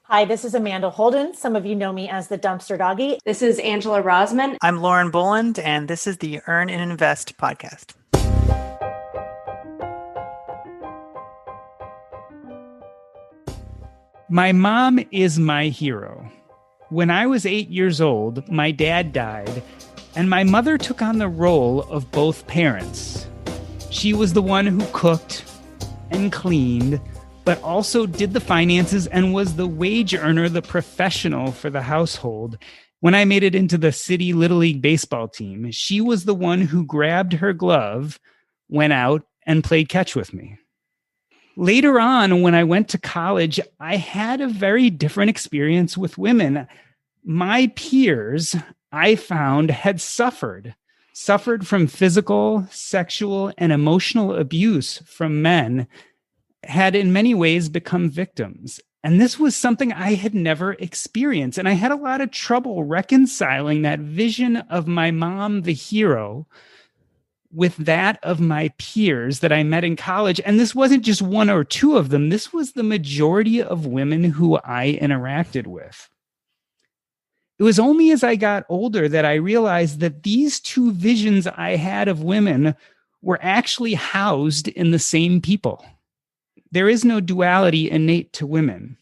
Hi, this is Amanda Holden. Some of you know me as the Dumpster Doggy. This is Angela Rozmyn. I'm Lauren Boland, and this is the Earn and Invest podcast. My mom is my hero. When I was 8 years old, my dad died, and my mother took on the role of both parents. She was the one who cooked and cleaned, but also did the finances and was the wage earner, the professional for the household. When I made it into the city Little League baseball team, she was the one who grabbed her glove, went out, and played catch with me. Later on, when I went to college, I had a very different experience with women. My peers, I found, had suffered from physical, sexual, and emotional abuse from men, had in many ways become victims. And this was something I had never experienced. And I had a lot of trouble reconciling that vision of my mom, the hero, with that of my peers that I met in college. And this wasn't just one or two of them. This was the majority of women who I interacted with. It was only as I got older that I realized that these two visions I had of women were actually housed in the same people. There is no duality innate to women.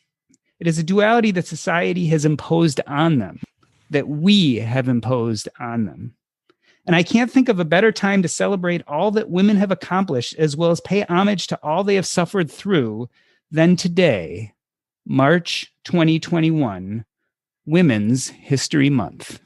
It is a duality that society has imposed on them, that we have imposed on them. And I can't think of a better time to celebrate all that women have accomplished, as well as pay homage to all they have suffered through, than today, March 2021, Women's History Month.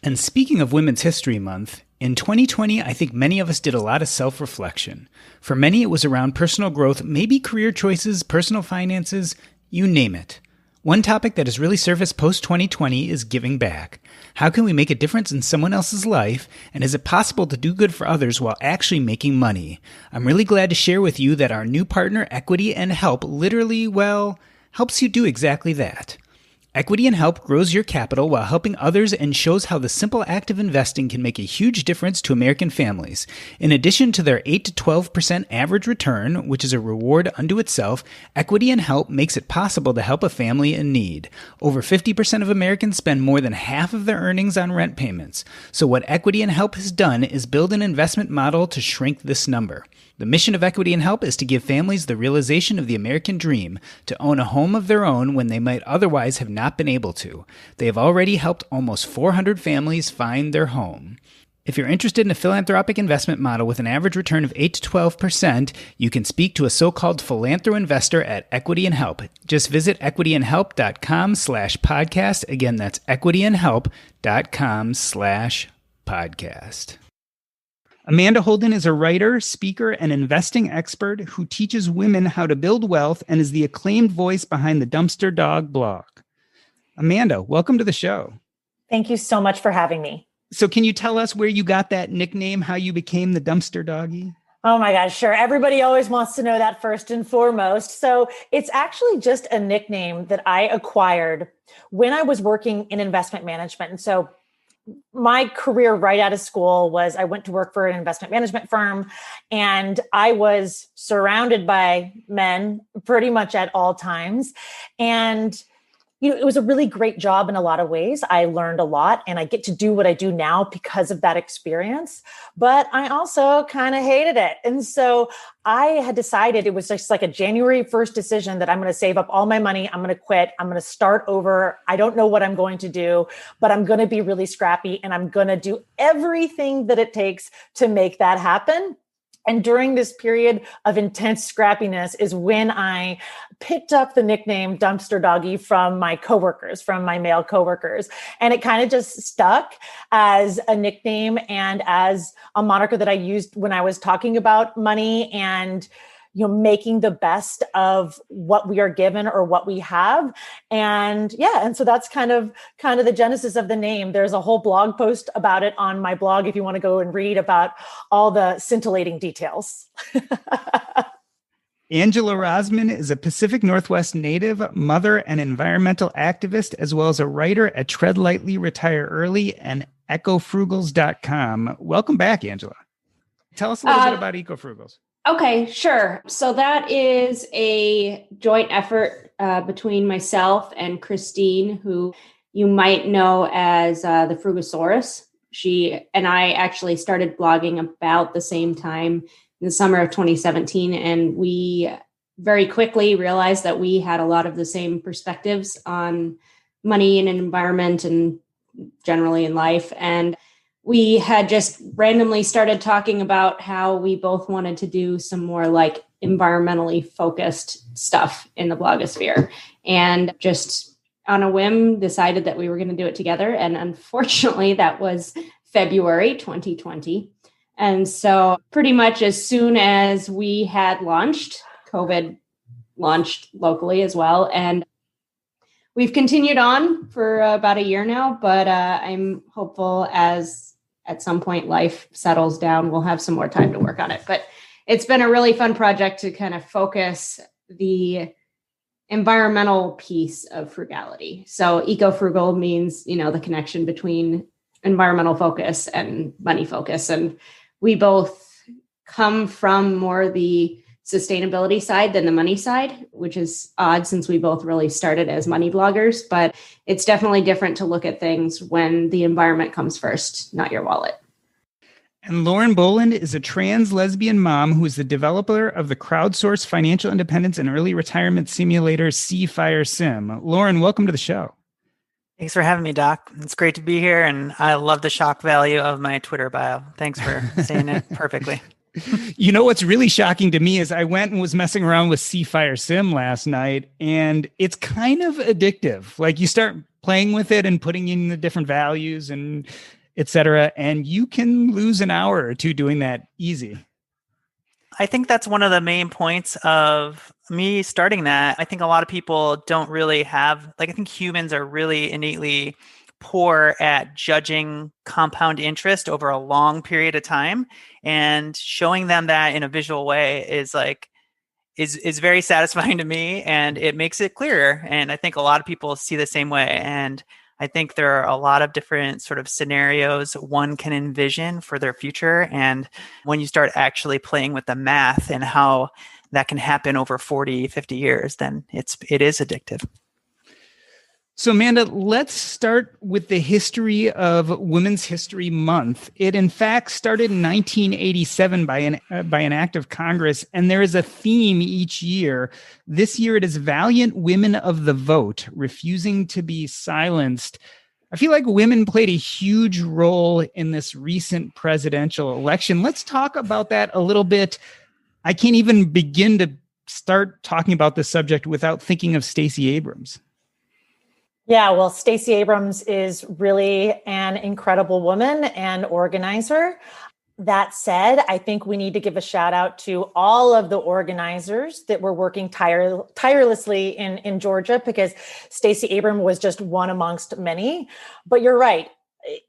And speaking of Women's History Month, in 2020, I think many of us did a lot of self-reflection. For many, it was around personal growth, maybe career choices, personal finances, you name it. One topic that has really surfaced post-2020 is giving back. How can we make a difference in someone else's life, and is it possible to do good for others while actually making money? I'm really glad to share with you that our new partner, Equity and Help, literally, helps you do exactly that. Equity and Help grows your capital while helping others and shows how the simple act of investing can make a huge difference to American families. In addition to their 8 to 12% average return, which is a reward unto itself, Equity and Help makes it possible to help a family in need. Over 50% of Americans spend more than half of their earnings on rent payments. So what Equity and Help has done is build an investment model to shrink this number. The mission of Equity and Help is to give families the realization of the American dream, to own a home of their own when they might otherwise have not been able to. They have already helped almost 400 families find their home. If you're interested in a philanthropic investment model with an average return of 8 to 12%, you can speak to a so-called philanthro investor at Equity and Help. Just visit equityandhelp.com/podcast. Again, that's equityandhelp.com/podcast. Amanda Holden is a writer, speaker, and investing expert who teaches women how to build wealth and is the acclaimed voice behind the Dumpster Dog blog. Amanda, welcome to the show. Thank you so much for having me. So can you tell us where you got that nickname, how you became the Dumpster Doggy? Oh my gosh, sure. Everybody always wants to know that first and foremost. So it's actually just a nickname that I acquired when I was working in investment management. And so my career right out of school was I went to work for an investment management firm, and I was surrounded by men pretty much at all times. And it was a really great job in a lot of ways. I learned a lot, and I get to do what I do now because of that experience. But I also kind of hated it. And so I had decided, it was just like a January 1st decision, that I'm going to save up all my money. I'm going to quit. I'm going to start over. I don't know what I'm going to do, but I'm going to be really scrappy, and I'm going to do everything that it takes to make that happen. And during this period of intense scrappiness is when I picked up the nickname Dumpster Doggy from my coworkers, from my male coworkers. And it kind of just stuck as a nickname and as a moniker that I used when I was talking about money and making the best of what we are given or what we have. And so that's kind of the genesis of the name. There's a whole blog post about it on my blog if you want to go and read about all the scintillating details. Angela Rosmyn is a Pacific Northwest native, mother, and environmental activist, as well as a writer at Tread Lightly, Retire Early and ecofrugals.com. Welcome back, Angela. Tell us a little bit about Ecofrugals. Okay, sure. So that is a joint effort between myself and Christine, who you might know as the Frugosaurus. She and I actually started blogging about the same time in the summer of 2017. And we very quickly realized that we had a lot of the same perspectives on money and environment and generally in life. And we had just randomly started talking about how we both wanted to do some more like environmentally focused stuff in the blogosphere, and just on a whim decided that we were going to do it together. And unfortunately, that was February 2020. And so pretty much as soon as we had launched, COVID launched locally as well. And we've continued on for about a year now, but I'm hopeful as at some point life settles down, we'll have some more time to work on it. But it's been a really fun project to kind of focus the environmental piece of frugality. So eco-frugal means, the connection between environmental focus and money focus. And we both come from more the sustainability side than the money side, which is odd since we both really started as money bloggers, but it's definitely different to look at things when the environment comes first, not your wallet. And Lauren Boland is a trans lesbian mom who is the developer of the crowdsourced financial independence and early retirement simulator C-Fire Sim. Lauren, welcome to the show. Thanks for having me, Doc. It's great to be here, and I love the shock value of my Twitter bio. Thanks for saying it perfectly. You know what's really shocking to me is I went and was messing around with C-Fire Sim last night, and it's kind of addictive. Like you start playing with it and putting in the different values and et cetera, and you can lose an hour or two doing that easy. I think that's one of the main points of me starting that. I think a lot of people don't really have, I think humans are really innately poor at judging compound interest over a long period of time, and showing them that in a visual way is very satisfying to me, and it makes it clearer. And I think a lot of people see the same way. And I think there are a lot of different sort of scenarios one can envision for their future. And when you start actually playing with the math and how that can happen over 40, 50 years, then it is addictive. So, Amanda, let's start with the history of Women's History Month. It, in fact, started in 1987 by an act of Congress, and there is a theme each year. This year, it is Valiant Women of the Vote, refusing to be silenced. I feel like women played a huge role in this recent presidential election. Let's talk about that a little bit. I can't even begin to start talking about this subject without thinking of Stacey Abrams. Yeah, well, Stacey Abrams is really an incredible woman and organizer. That said, I think we need to give a shout out to all of the organizers that were working tirelessly in Georgia, because Stacey Abrams was just one amongst many. But you're right.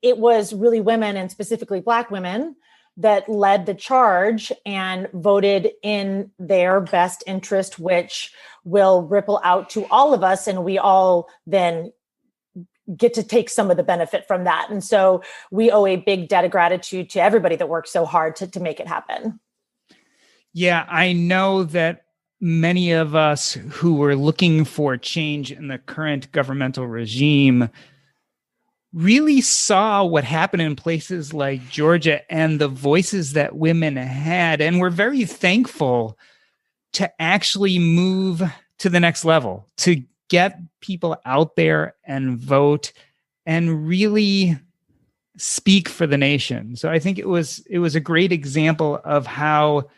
It was really women, and specifically Black women, that led the charge and voted in their best interest, which will ripple out to all of us. And we all then get to take some of the benefit from that. And so we owe a big debt of gratitude to everybody that worked so hard to make it happen. Yeah, I know that many of us who were looking for change in the current governmental regime really saw what happened in places like Georgia and the voices that women had. And we're very thankful to actually move to the next level, to get people out there and vote and really speak for the nation. So I think it was a great example of how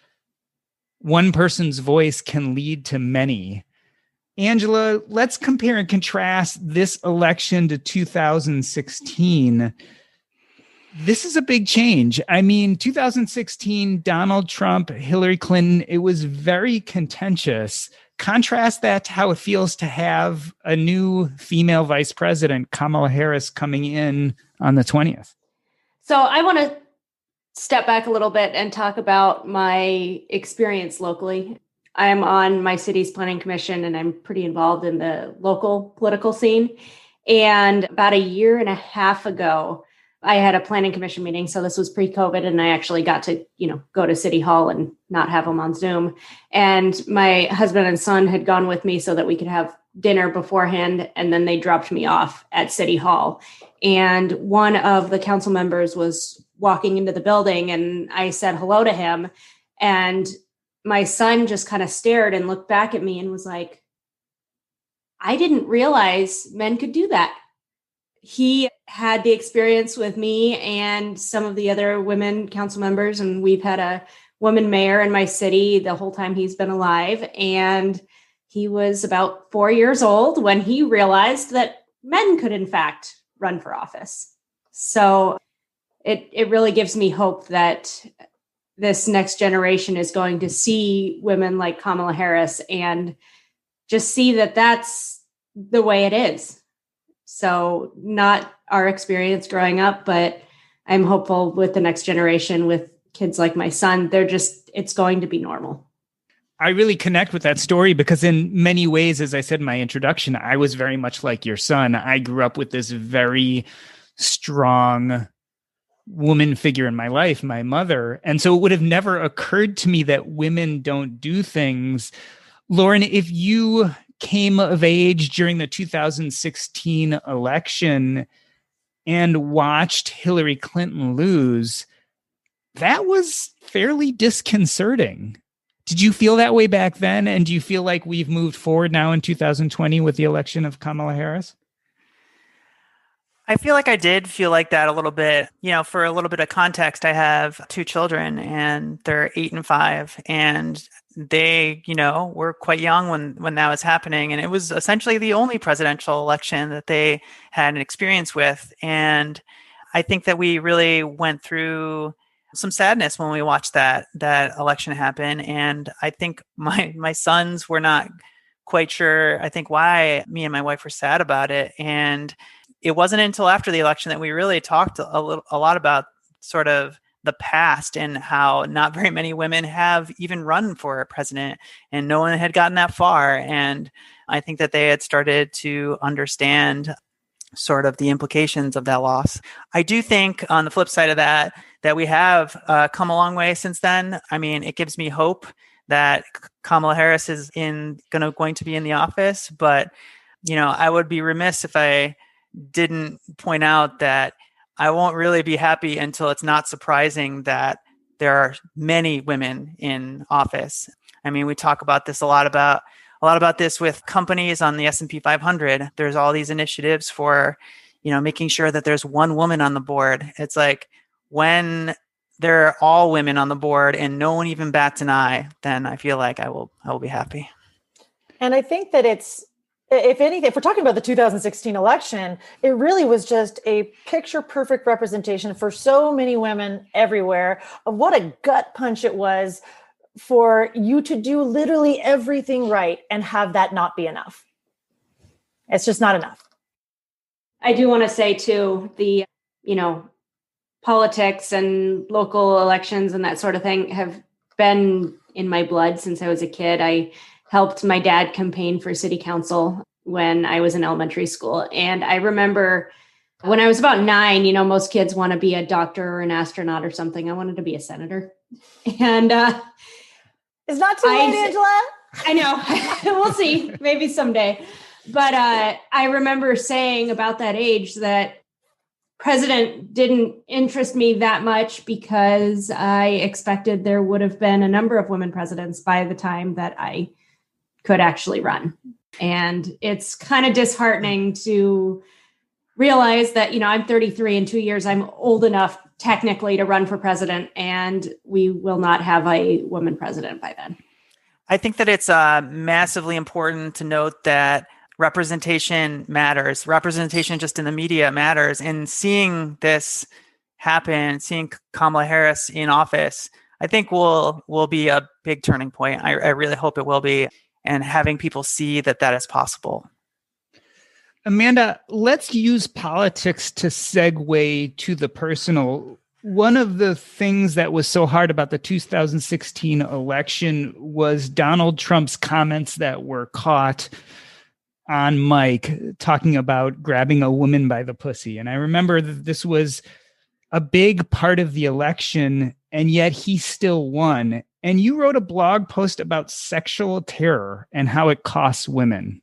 one person's voice can lead to many. Angela, let's compare and contrast this election to 2016. This is a big change. I mean, 2016, Donald Trump, Hillary Clinton, it was very contentious. Contrast that to how it feels to have a new female vice president, Kamala Harris, coming in on the 20th. So I want to step back a little bit and talk about my experience locally. I'm on my city's planning commission, and I'm pretty involved in the local political scene. And about a year and a half ago, I had a planning commission meeting. So this was pre-COVID, and I actually got to, go to City Hall and not have them on Zoom. And my husband and son had gone with me so that we could have dinner beforehand. And then they dropped me off at City Hall. And one of the council members was walking into the building, and I said hello to him. And my son just kind of stared and looked back at me and was like, I didn't realize men could do that. He had the experience with me and some of the other women council members, and we've had a woman mayor in my city the whole time he's been alive. And he was about 4 years old when he realized that men could, in fact, run for office. So it really gives me hope that this next generation is going to see women like Kamala Harris and just see that that's the way it is. So not our experience growing up, but I'm hopeful with the next generation, with kids like my son, it's going to be normal. I really connect with that story because in many ways, as I said in my introduction, I was very much like your son. I grew up with this very strong woman figure in my life, my mother. And so it would have never occurred to me that women don't do things. Lauren, if you came of age during the 2016 election and watched Hillary Clinton lose, that was fairly disconcerting. Did you feel that way back then? And do you feel like we've moved forward now in 2020 with the election of Kamala Harris? I feel like I did feel like that a little bit. For a little bit of context, I have 2 children and they're 8 and 5, and they, were quite young when that was happening. And it was essentially the only presidential election that they had an experience with. And I think that we really went through some sadness when we watched that election happen. And I think my sons were not quite sure, I think, why me and my wife were sad about it. And it wasn't until after the election that we really talked a lot about sort of the past and how not very many women have even run for president, and no one had gotten that far. And I think that they had started to understand sort of the implications of that loss. I do think on the flip side of that we have come a long way since then. I mean, it gives me hope that Kamala Harris is going to be in the office, but I would be remiss if I didn't point out that I won't really be happy until it's not surprising that there are many women in office. I mean, we talk about this a lot about this with companies on the S&P 500. There's all these initiatives for, making sure that there's one woman on the board. It's like when there are all women on the board and no one even bats an eye, then I feel like I will be happy. And I think that if anything, if we're talking about the 2016 election, it really was just a picture perfect representation for so many women everywhere of what a gut punch it was for you to do literally everything right and have that not be enough. It's just not enough. I do want to say too, the, politics and local elections and that sort of thing have been in my blood since I was a kid. I helped my dad campaign for city council when I was in elementary school. And I remember when I was about 9, most kids want to be a doctor or an astronaut or something. I wanted to be a senator. And it's not too late, Angela. I know. We'll see. Maybe someday. But I remember saying about that age that president didn't interest me that much because I expected there would have been a number of women presidents by the time that I could actually run. And it's kind of disheartening to realize that, I'm 33 in 2 years. I'm old enough technically to run for president, and we will not have a woman president by then. I think that it's massively important to note that representation matters. Representation just in the media matters. And seeing this happen, seeing Kamala Harris in office, I think will be a big turning point. I really hope it will be. And having people see that is possible. Amanda, let's use politics to segue to the personal. One of the things that was so hard about the 2016 election was Donald Trump's comments that were caught on mic talking about grabbing a woman by the pussy. And I remember that this was a big part of the election, and yet he still won. And you wrote a blog post about sexual terror and how it costs women.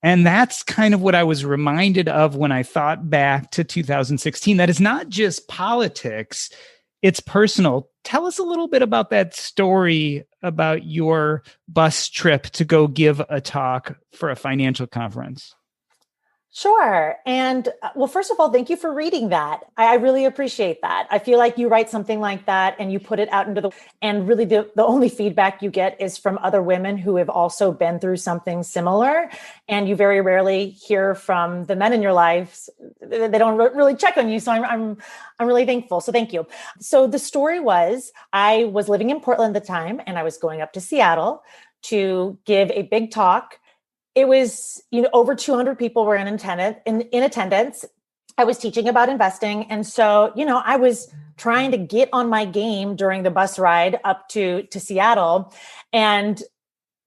And that's kind of what I was reminded of when I thought back to 2016. That is not just politics, it's personal. Tell us a little bit about that story about your bus trip to go give a talk for a financial conference. Sure. And well, first of all, thank you for reading that. I really appreciate that. I feel like you write something like that and you put it out into and really the only feedback you get is from other women who have also been through something similar. And you very rarely hear from the men in your lives. They don't really check on you. So I'm really thankful. So thank you. So the story was, I was living in Portland at the time and I was going up to Seattle to give a big talk. It was, over 200 people were in attendance. I was teaching about investing. And so, I was trying to get on my game during the bus ride up to Seattle. And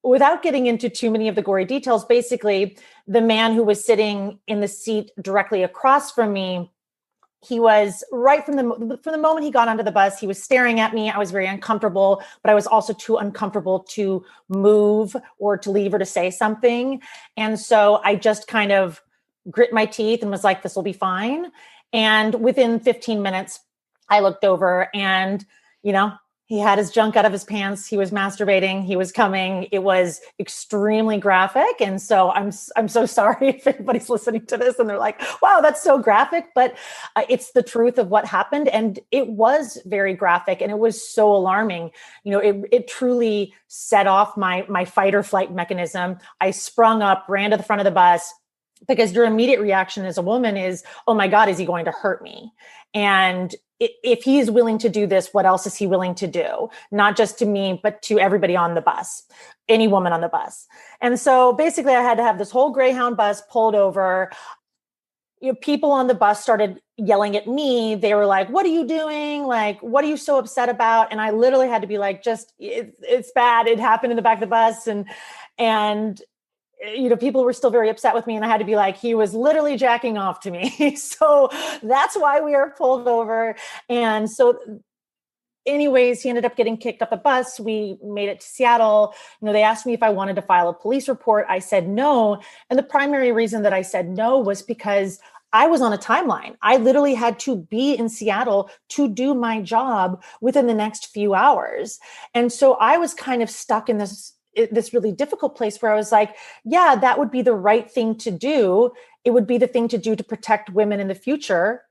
without getting into too many of the gory details, basically the man who was sitting in the seat directly across from me, he was right from the moment he got onto the bus, he was staring at me. I was very uncomfortable, but I was also too uncomfortable to move or to leave or to say something. And so I just kind of grit my teeth and was like, this will be fine. And within 15 minutes, I looked over and, he had his junk out of his pants. He was masturbating. He was coming. It was extremely graphic. And so I'm so sorry if anybody's listening to this and they're like, wow, that's so graphic, but it's the truth of what happened. And it was very graphic and it was so alarming. It truly set off my fight or flight mechanism. I sprung up, ran to the front of the bus, because your immediate reaction as a woman is, oh my God, is he going to hurt me? And if he is willing to do this, what else is he willing to do? Not just to me, but to everybody on the bus, any woman on the bus. And so basically I had to have this whole Greyhound bus pulled over. People on the bus started yelling at me. They were like, what are you doing? Like, what are you so upset about? And I literally had to be like, it's bad. It happened in the back of the bus. And people were still very upset with me and I had to be like, he was literally jacking off to me. So that's why we were pulled over. And so anyways, he ended up getting kicked off the bus. We made it to Seattle. They asked me if I wanted to file a police report. I said no. And the primary reason that I said no was because I was on a timeline. I literally had to be in Seattle to do my job within the next few hours. And so I was kind of stuck in this really difficult place where I was like, yeah, that would be the right thing to do. It would be the thing to do to protect women in the future.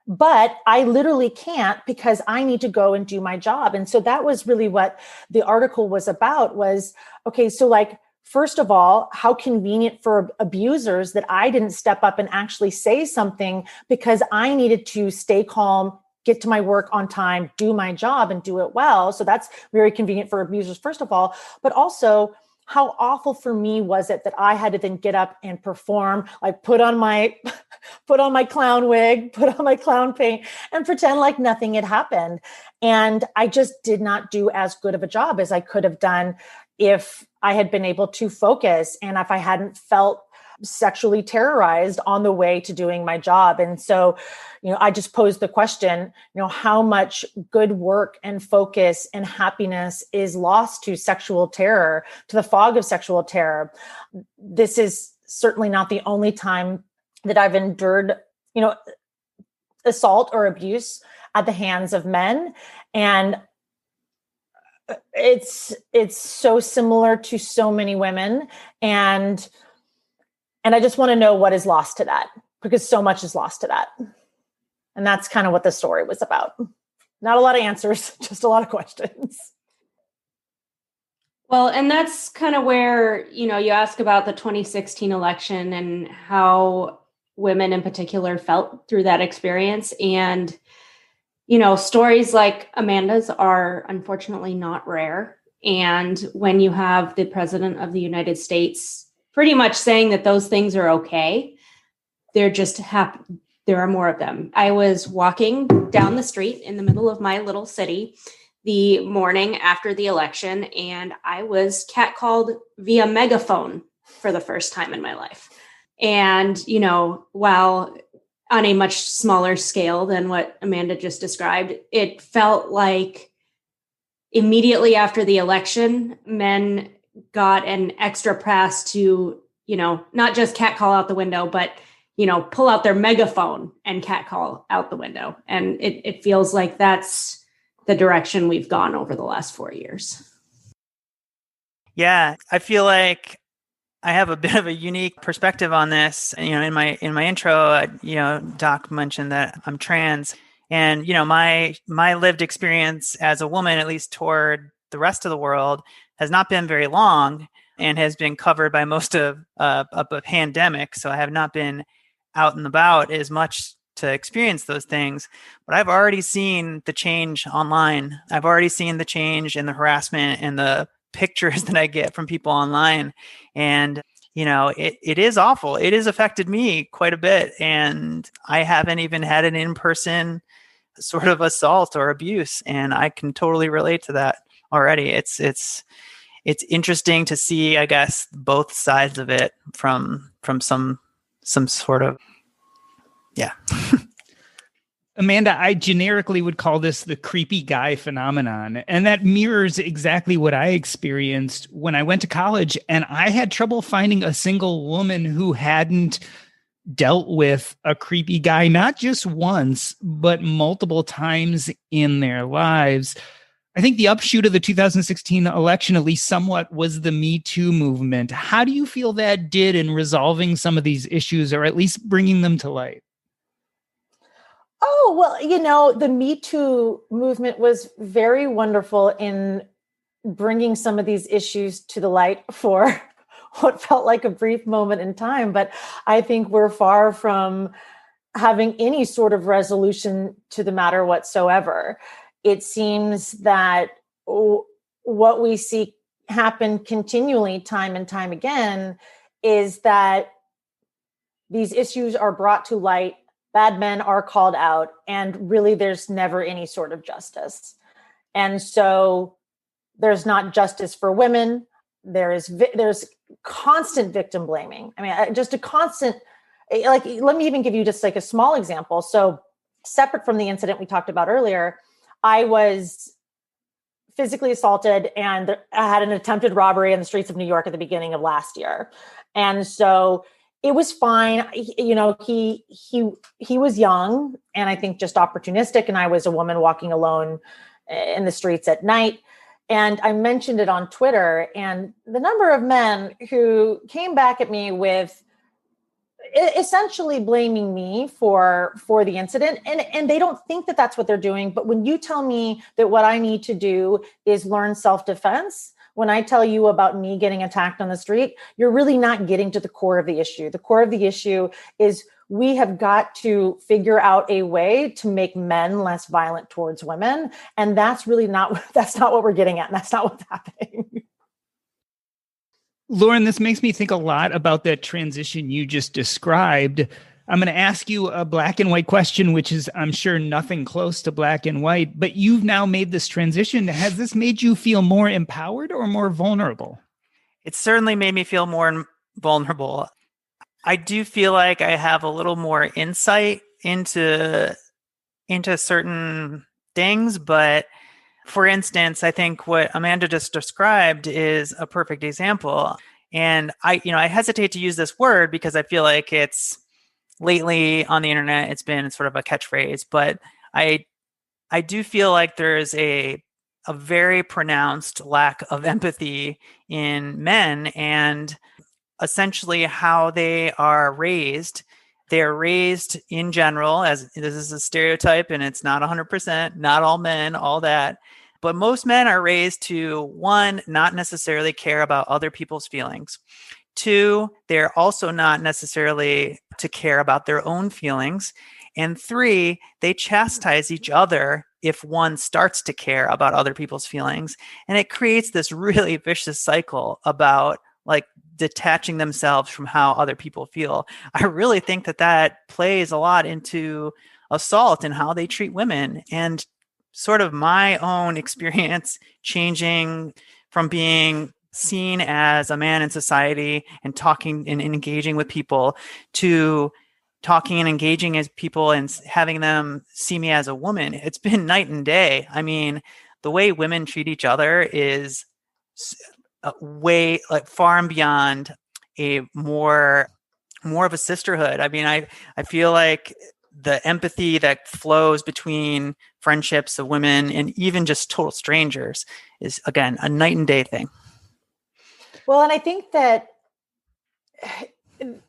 But I literally can't because I need to go and do my job. And so that was really what the article was about was, okay, so like, first of all, how convenient for abusers that I didn't step up and actually say something because I needed to stay calm, get to my work on time, do my job and do it well. So that's very convenient for abusers, first of all, but also how awful for me was it that I had to then get up and perform, like put on my clown wig, put on my clown paint and pretend like nothing had happened. And I just did not do as good of a job as I could have done if I had been able to focus and if I hadn't felt sexually terrorized on the way to doing my job. And so, I just posed the question, how much good work and focus and happiness is lost to sexual terror, to the fog of sexual terror. This is certainly not the only time that I've endured, assault or abuse at the hands of men. And it's so similar to so many women. And I just want to know what is lost to that, because so much is lost to that. And that's kind of what the story was about. Not a lot of answers, just a lot of questions. Well, and that's kind of where, you ask about the 2016 election and how women in particular felt through that experience. And, stories like Amanda's are unfortunately not rare. And when you have the president of the United States pretty much saying that those things are okay, they're just there are more of them. I was walking down the street in the middle of my little city the morning after the election, and I was catcalled via megaphone for the first time in my life. And, while on a much smaller scale than what Amanda just described. It felt like immediately after the election, men got an extra pass to, not just catcall out the window, but, pull out their megaphone and catcall out the window. And it feels like that's the direction we've gone over the last 4 years. Yeah, I feel like I have a bit of a unique perspective on this. In my intro, Doc mentioned that I'm trans, and my lived experience as a woman, at least toward the rest of the world, has not been very long and has been covered by most of a pandemic. So I have not been out and about as much to experience those things, but I've already seen the change online. I've already seen the change in the harassment and the pictures that I get from people online. And, it is awful. It has affected me quite a bit. And I haven't even had an in-person sort of assault or abuse. And I can totally relate to that already. It's interesting to see, I guess, both sides of it from some sort of, yeah. Amanda, I generically would call this the creepy guy phenomenon. And that mirrors exactly what I experienced when I went to college. And I had trouble finding a single woman who hadn't dealt with a creepy guy, not just once, but multiple times in their lives. I think the upshoot of the 2016 election, at least somewhat, was the Metoo movement. How do you feel that did in resolving some of these issues, or at least bringing them to light? Oh, well, the Me Too movement was very wonderful in bringing some of these issues to the light for what felt like a brief moment in time. But I think we're far from having any sort of resolution to the matter whatsoever. It seems that what we see happen continually, time and time again, is that these issues are brought to light, bad men are called out, and really there's never any sort of justice. And so there's not justice for women. There's constant victim blaming. I mean, just a constant, let me even give you just like a small example. So separate from the incident we talked about earlier, I was physically assaulted and I had an attempted robbery in the streets of New York at the beginning of last year. And so it was fine. He was young and I think just opportunistic. And I was a woman walking alone in the streets at night. And I mentioned it on Twitter, and the number of men who came back at me with essentially blaming me for the incident. And they don't think that that's what they're doing. But when you tell me that what I need to do is learn self-defense, when I tell you about me getting attacked on the street, you're really not getting to the core of the issue. The core of the issue is we have got to figure out a way to make men less violent towards women. And that's not what we're getting at. And that's not what's happening. Lauren, this makes me think a lot about that transition you just described. I'm going to ask you a black and white question, which is, I'm sure, nothing close to black and white, but you've now made this transition. Has this made you feel more empowered or more vulnerable? It certainly made me feel more vulnerable. I do feel like I have a little more insight into certain things, but for instance, I think what Amanda just described is a perfect example. And I hesitate to use this word because I feel like it's lately on the internet, it's been sort of a catchphrase, but I do feel like there's a very pronounced lack of empathy in men and essentially how they are raised. They're raised in general, as this is a stereotype and it's not 100%, not all men, all that. But most men are raised to, one, not necessarily care about other people's feelings. Two, they're also not necessarily to care about their own feelings. And three, they chastise each other if one starts to care about other people's feelings. And it creates this really vicious cycle about like detaching themselves from how other people feel. I really think that plays a lot into assault and how they treat women. And sort of my own experience changing from being seen as a man in society and talking and engaging with people to talking and engaging as people and having them see me as a woman, it's been night and day. I mean, the way women treat each other is way like far and beyond a more of a sisterhood. I mean, I feel like the empathy that flows between friendships of women and even just total strangers is, again, a night and day thing. Well, and I think that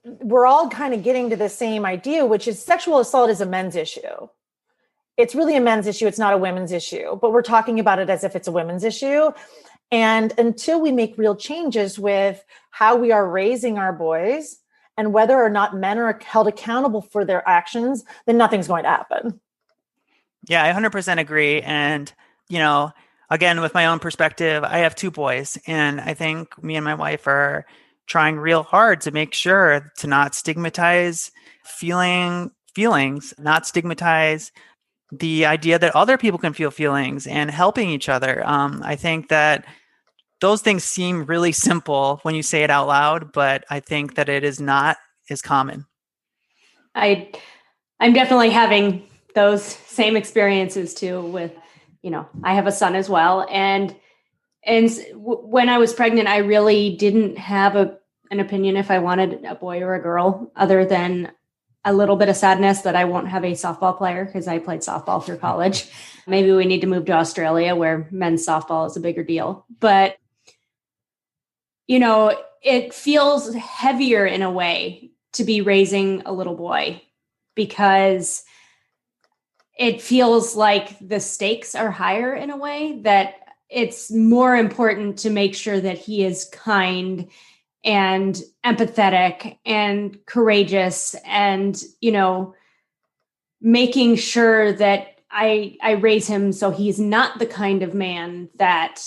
we're all kind of getting to the same idea, which is sexual assault is a men's issue. It's really a men's issue. It's not a women's issue, but we're talking about it as if it's a women's issue. And until we make real changes with how we are raising our boys and whether or not men are held accountable for their actions, then nothing's going to happen. Yeah, I 100% agree. And, you know, again, with my own perspective, I have 2 boys, and I think me and my wife are trying real hard to make sure to not stigmatize feelings, not stigmatize the idea that other people can feel feelings and helping each other. I think that those things seem really simple when you say it out loud, but I think that it is not as common. I'm definitely having those same experiences too with, you know, I have a son as well. And when I was pregnant, I really didn't have an opinion if I wanted a boy or a girl, other than a little bit of sadness that I won't have a softball player because I played softball through college. Maybe we need to move to Australia where men's softball is a bigger deal. But, you know, it feels heavier in a way to be raising a little boy because it feels like the stakes are higher in a way, that it's more important to make sure that he is kind and empathetic and courageous and, you know, making sure that I raise him so he's not the kind of man that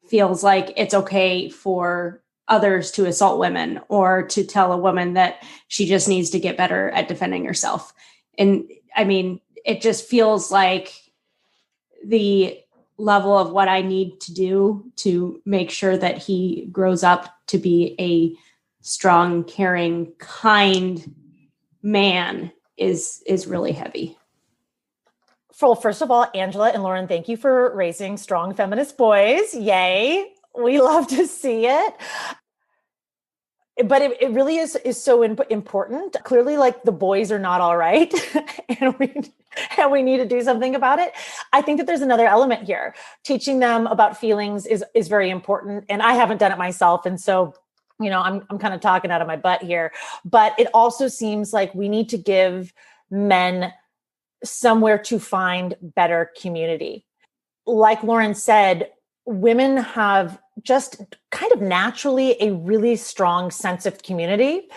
feels like it's okay for others to assault women or to tell a woman that she just needs to get better at defending herself. And I mean, it just feels like the level of what I need to do to make sure that he grows up to be a strong, caring, kind man is really heavy. Well, first of all, Angela and Lauren, thank you for raising strong feminist boys. Yay. We love to see it. But it really is so important. Clearly, like, the boys are not all right, and we need to do something about it. I think that there's another element here. Teaching them about feelings is very important, and I haven't done it myself, and so, you know, I'm kind of talking out of my butt here. But it also seems like we need to give men somewhere to find better community. Like Lauren said, women have just kind of naturally a really strong sense of community.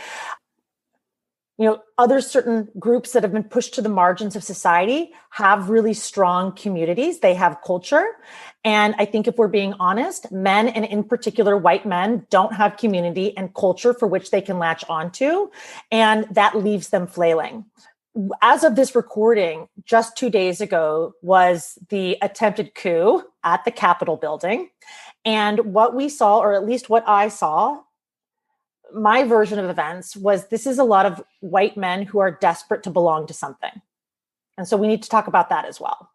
You know, other certain groups that have been pushed to the margins of society have really strong communities. They have culture. And I think if we're being honest, men, and in particular white men, don't have community and culture for which they can latch onto. And that leaves them flailing. As of this recording, just 2 days ago was the attempted coup at the Capitol building. And what we saw, or at least what I saw, my version of events was this is a lot of white men who are desperate to belong to something. And so we need to talk about that as well.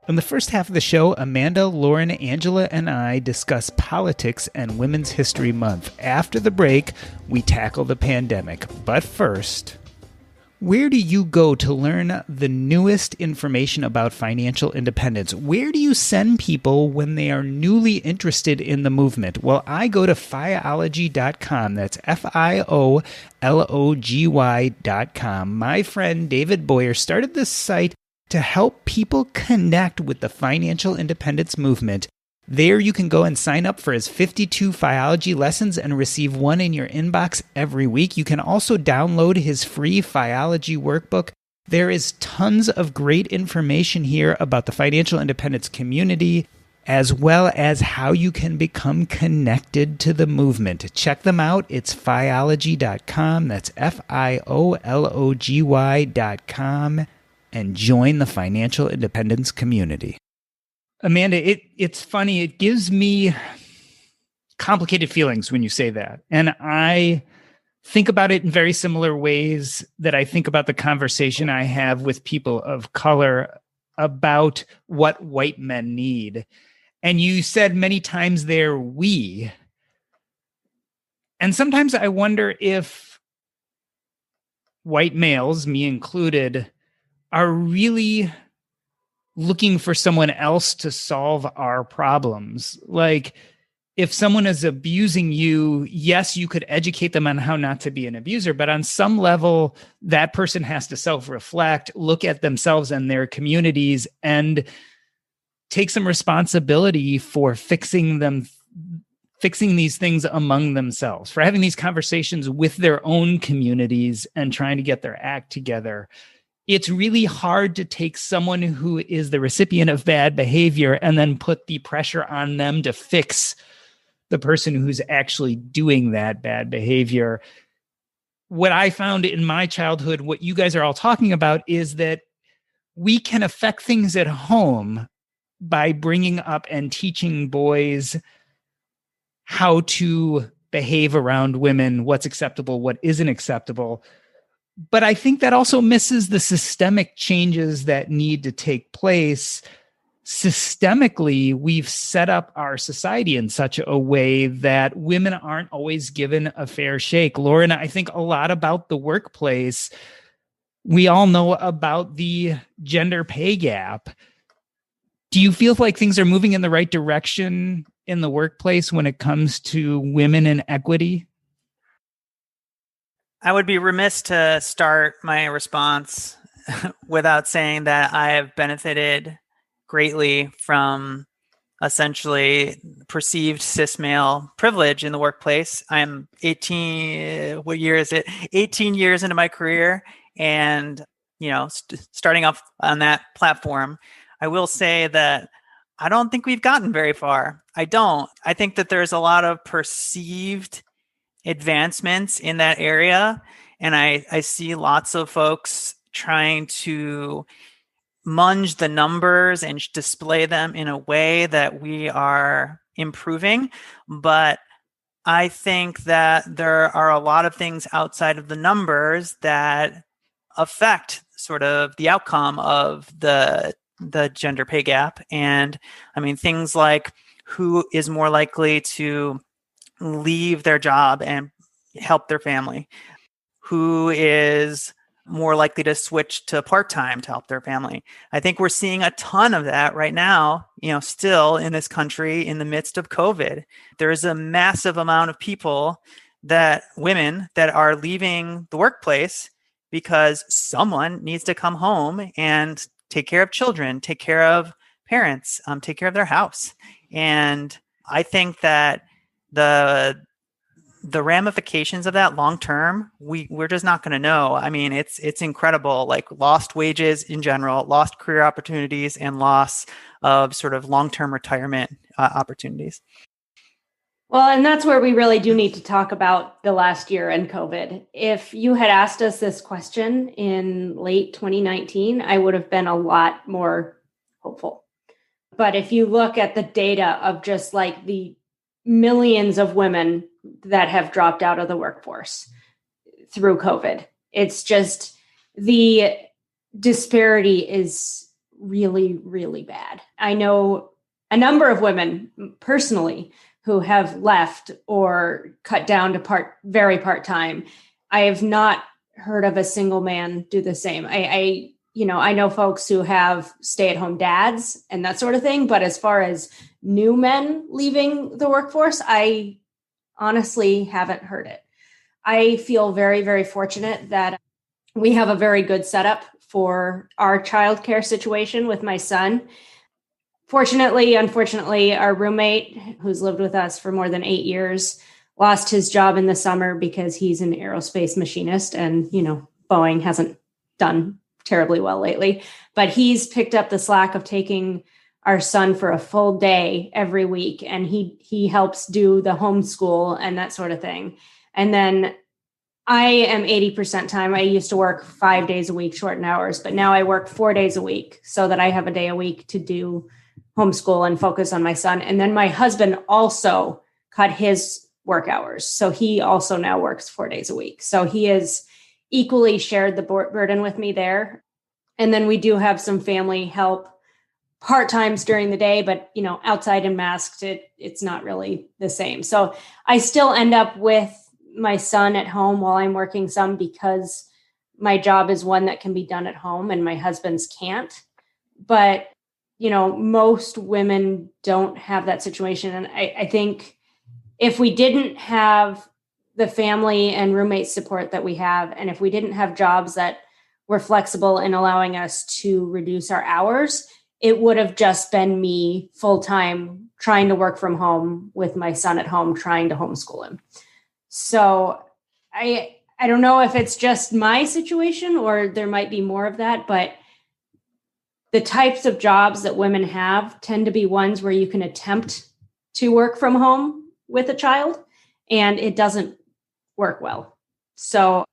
In the first half of the show, Amanda, Lauren, Angela, and I discuss politics and Women's History Month. After the break, we tackle the pandemic. But first, where do you go to learn the newest information about financial independence? Where do you send people when they are newly interested in the movement? Well, I go to Fiology.com. That's Fiology.com. My friend David Boyer started this site to help people connect with the financial independence movement. There you can go and sign up for his 52 Fiology lessons and receive one in your inbox every week. You can also download his free Fiology workbook. There is tons of great information here about the financial independence community, as well as how you can become connected to the movement. Check them out. It's Fiology.com. That's Fiology.com. And join the financial independence community. Amanda, it's funny. It gives me complicated feelings when you say that. And I think about it in very similar ways that I think about the conversation I have with people of color about what white men need. And you said many times there, we. And sometimes I wonder if white males, me included, are really looking for someone else to solve our problems. Like, if someone is abusing you, yes, you could educate them on how not to be an abuser, but on some level, that person has to self-reflect, look at themselves and their communities, and take some responsibility for fixing these things among themselves, for having these conversations with their own communities and trying to get their act together. It's really hard to take someone who is the recipient of bad behavior and then put the pressure on them to fix the person who's actually doing that bad behavior. What I found in my childhood, what you guys are all talking about, is that we can affect things at home by bringing up and teaching boys how to behave around women, what's acceptable, what isn't acceptable. But I think that also misses the systemic changes that need to take place. Systemically, we've set up our society in such a way that women aren't always given a fair shake. Lauren, I think a lot about the workplace. We all know about the gender pay gap. Do you feel like things are moving in the right direction in the workplace when it comes to women and equity? I would be remiss to start my response without saying that I have benefited greatly from essentially perceived cis male privilege in the workplace. I'm 18, what year is it? 18 years into my career. And, starting off on that platform, I will say that I don't think we've gotten very far. I don't. I think that there's a lot of perceived advancements in that area. And I see lots of folks trying to munge the numbers and display them in a way that we are improving. But I think that there are a lot of things outside of the numbers that affect sort of the outcome of the gender pay gap. And I mean, things like who is more likely to leave their job and help their family, who is more likely to switch to part-time to help their family. I think we're seeing a ton of that right now, still in this country in the midst of COVID. There's a massive amount of women that are leaving the workplace because someone needs to come home and take care of children, take care of parents, take care of their house. And I think that the ramifications of that long term, we're just not going to know. I mean, it's incredible, like lost wages in general, lost career opportunities, and loss of sort of long-term retirement opportunities. Well, and that's where we really do need to talk about the last year and COVID. If you had asked us this question in late 2019, I would have been a lot more hopeful. But if you look at the data of just like the millions of women that have dropped out of the workforce through COVID, it's just the disparity is really, really bad. I know a number of women personally who have left or cut down to very part-time. I have not heard of a single man do the same. I know folks who have stay-at-home dads and that sort of thing, but as far as new men leaving the workforce, I honestly haven't heard it. I feel very, very fortunate that we have a very good setup for our childcare situation with my son. Unfortunately, our roommate, who's lived with us for more than 8 years, lost his job in the summer because he's an aerospace machinist, and, Boeing hasn't done terribly well lately. But he's picked up the slack of taking our son for a full day every week, and he helps do the homeschool and that sort of thing. And then I am 80% time. I used to work 5 days a week, shortened hours, but now I work 4 days a week so that I have a day a week to do homeschool and focus on my son. And then my husband also cut his work hours. So he also now works 4 days a week. So he has equally shared the burden with me there. And then we do have some family help part-times during the day, but outside and masked, it's not really the same. So I still end up with my son at home while I'm working some, because my job is one that can be done at home and my husband's can't. But, most women don't have that situation. And I think if we didn't have the family and roommate support that we have, and if we didn't have jobs that were flexible in allowing us to reduce our hours, it would have just been me full-time trying to work from home with my son at home, trying to homeschool him. So I don't know if it's just my situation or there might be more of that, but the types of jobs that women have tend to be ones where you can attempt to work from home with a child and it doesn't work well. So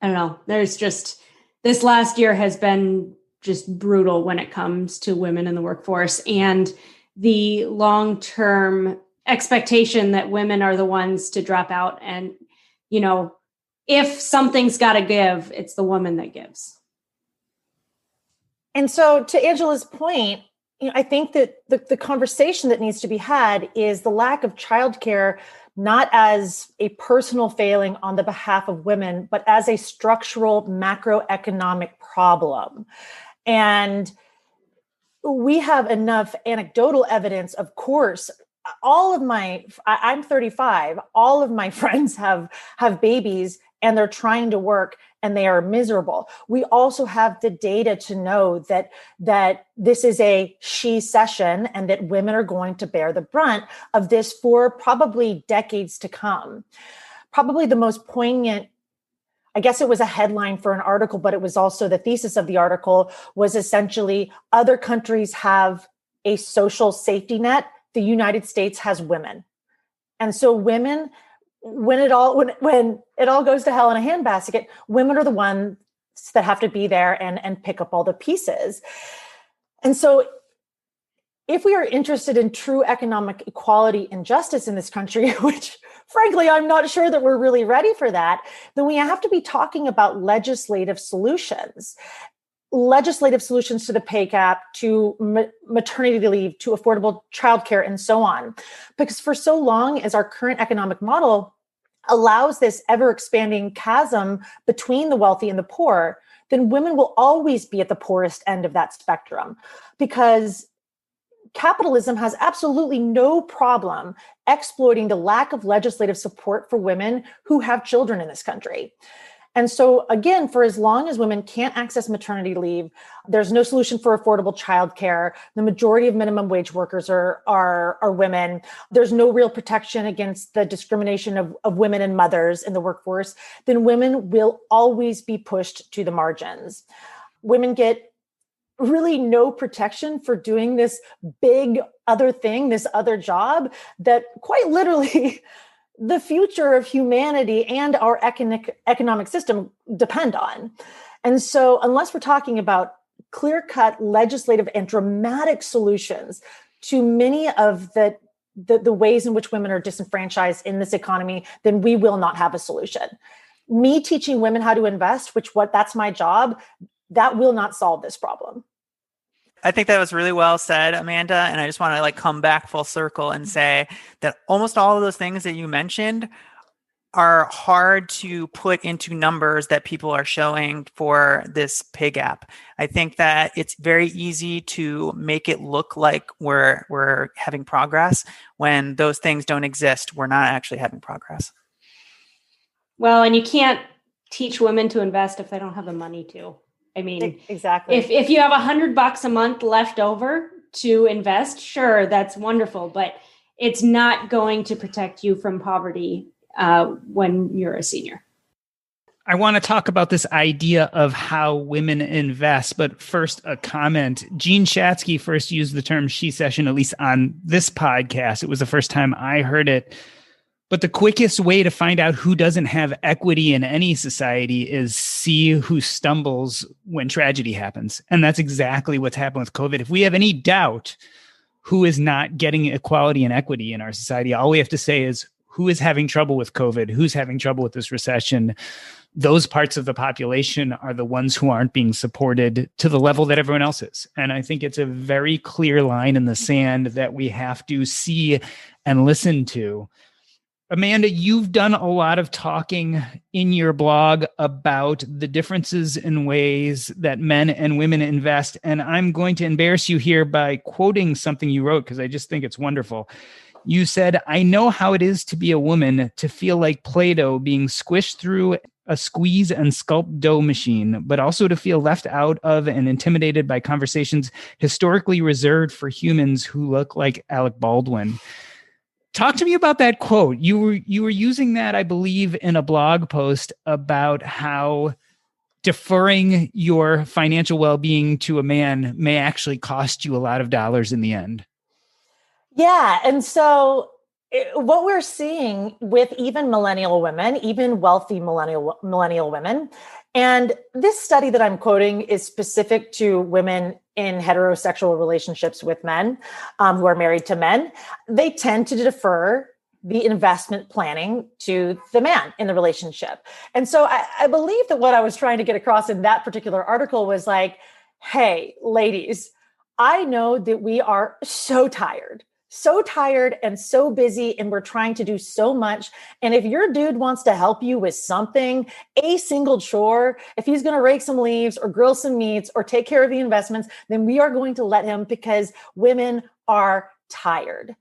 I don't know. There's just, this last year has been just brutal when it comes to women in the workforce and the long-term expectation that women are the ones to drop out. And, if something's got to give, it's the woman that gives. And so to Angela's point, I think that the conversation that needs to be had is the lack of childcare, not as a personal failing on the behalf of women, but as a structural macroeconomic problem. And we have enough anecdotal evidence, of course. I'm 35, all of my friends have babies and they're trying to work and they are miserable. We also have the data to know that this is a she-cession and that women are going to bear the brunt of this for probably decades to come. Probably the most poignant, I guess it was a headline for an article, but it was also the thesis of the article was essentially other countries have a social safety net. The United States has women. And so women, when it all goes to hell in a handbasket, women are the ones that have to be there and pick up all the pieces. And so if we are interested in true economic equality and justice in this country, which frankly, I'm not sure that we're really ready for that, then we have to be talking about legislative solutions to the pay gap, to maternity leave, to affordable childcare, and so on. Because for so long as our current economic model allows this ever-expanding chasm between the wealthy and the poor, then women will always be at the poorest end of that spectrum. Because capitalism has absolutely no problem exploiting the lack of legislative support for women who have children in this country. And so again, for as long as women can't access maternity leave, there's no solution for affordable childcare. The majority of minimum wage workers are women. There's no real protection against the discrimination of women and mothers in the workforce. Then women will always be pushed to the margins. Women get really no protection for doing this big other thing, this other job that quite literally the future of humanity and our economic system depend on. And so unless we're talking about clear-cut legislative and dramatic solutions to many of the ways in which women are disenfranchised in this economy, then we will not have a solution. Me teaching women how to invest, that's my job, that will not solve this problem. I think that was really well said, Amanda. And I just want to come back full circle and say that almost all of those things that you mentioned are hard to put into numbers that people are showing for this pay gap. I think that it's very easy to make it look like we're having progress when those things don't exist. We're not actually having progress. Well, and you can't teach women to invest if they don't have the money to. I mean, exactly. If you have $100 a month left over to invest, sure, that's wonderful, but it's not going to protect you from poverty when you're a senior. I want to talk about this idea of how women invest, but first a comment. Jean Shatsky first used the term she-cession, at least on this podcast. It was the first time I heard it. But the quickest way to find out who doesn't have equity in any society is see who stumbles when tragedy happens. And that's exactly what's happened with COVID. If we have any doubt who is not getting equality and equity in our society. All we have to say is who is having trouble with COVID, who's having trouble with this recession. Those parts of the population are the ones who aren't being supported to the level that everyone else is. And I think it's a very clear line in the sand that we have to see and listen to. Amanda, you've done a lot of talking in your blog about the differences in ways that men and women invest. And I'm going to embarrass you here by quoting something you wrote, because I just think it's wonderful. You said, "I know how it is to be a woman, to feel like Play-Doh being squished through a squeeze and sculpt dough machine, but also to feel left out of and intimidated by conversations historically reserved for humans who look like Alec Baldwin." Talk to me about that quote. You were using that, I believe, in a blog post about how deferring your financial well-being to a man may actually cost you a lot of dollars in the end. Yeah. And so what we're seeing with even millennial women, even wealthy millennial women, and this study that I'm quoting is specific to women in heterosexual relationships with men who are married to men. They tend to defer the investment planning to the man in the relationship. And so I believe that what I was trying to get across in that particular article was like, hey, ladies, I know that we are so tired and so busy, and we're trying to do so much. And if your dude wants to help you with something, a single chore, if he's going to rake some leaves or grill some meats or take care of the investments, then we are going to let him, because women are tired.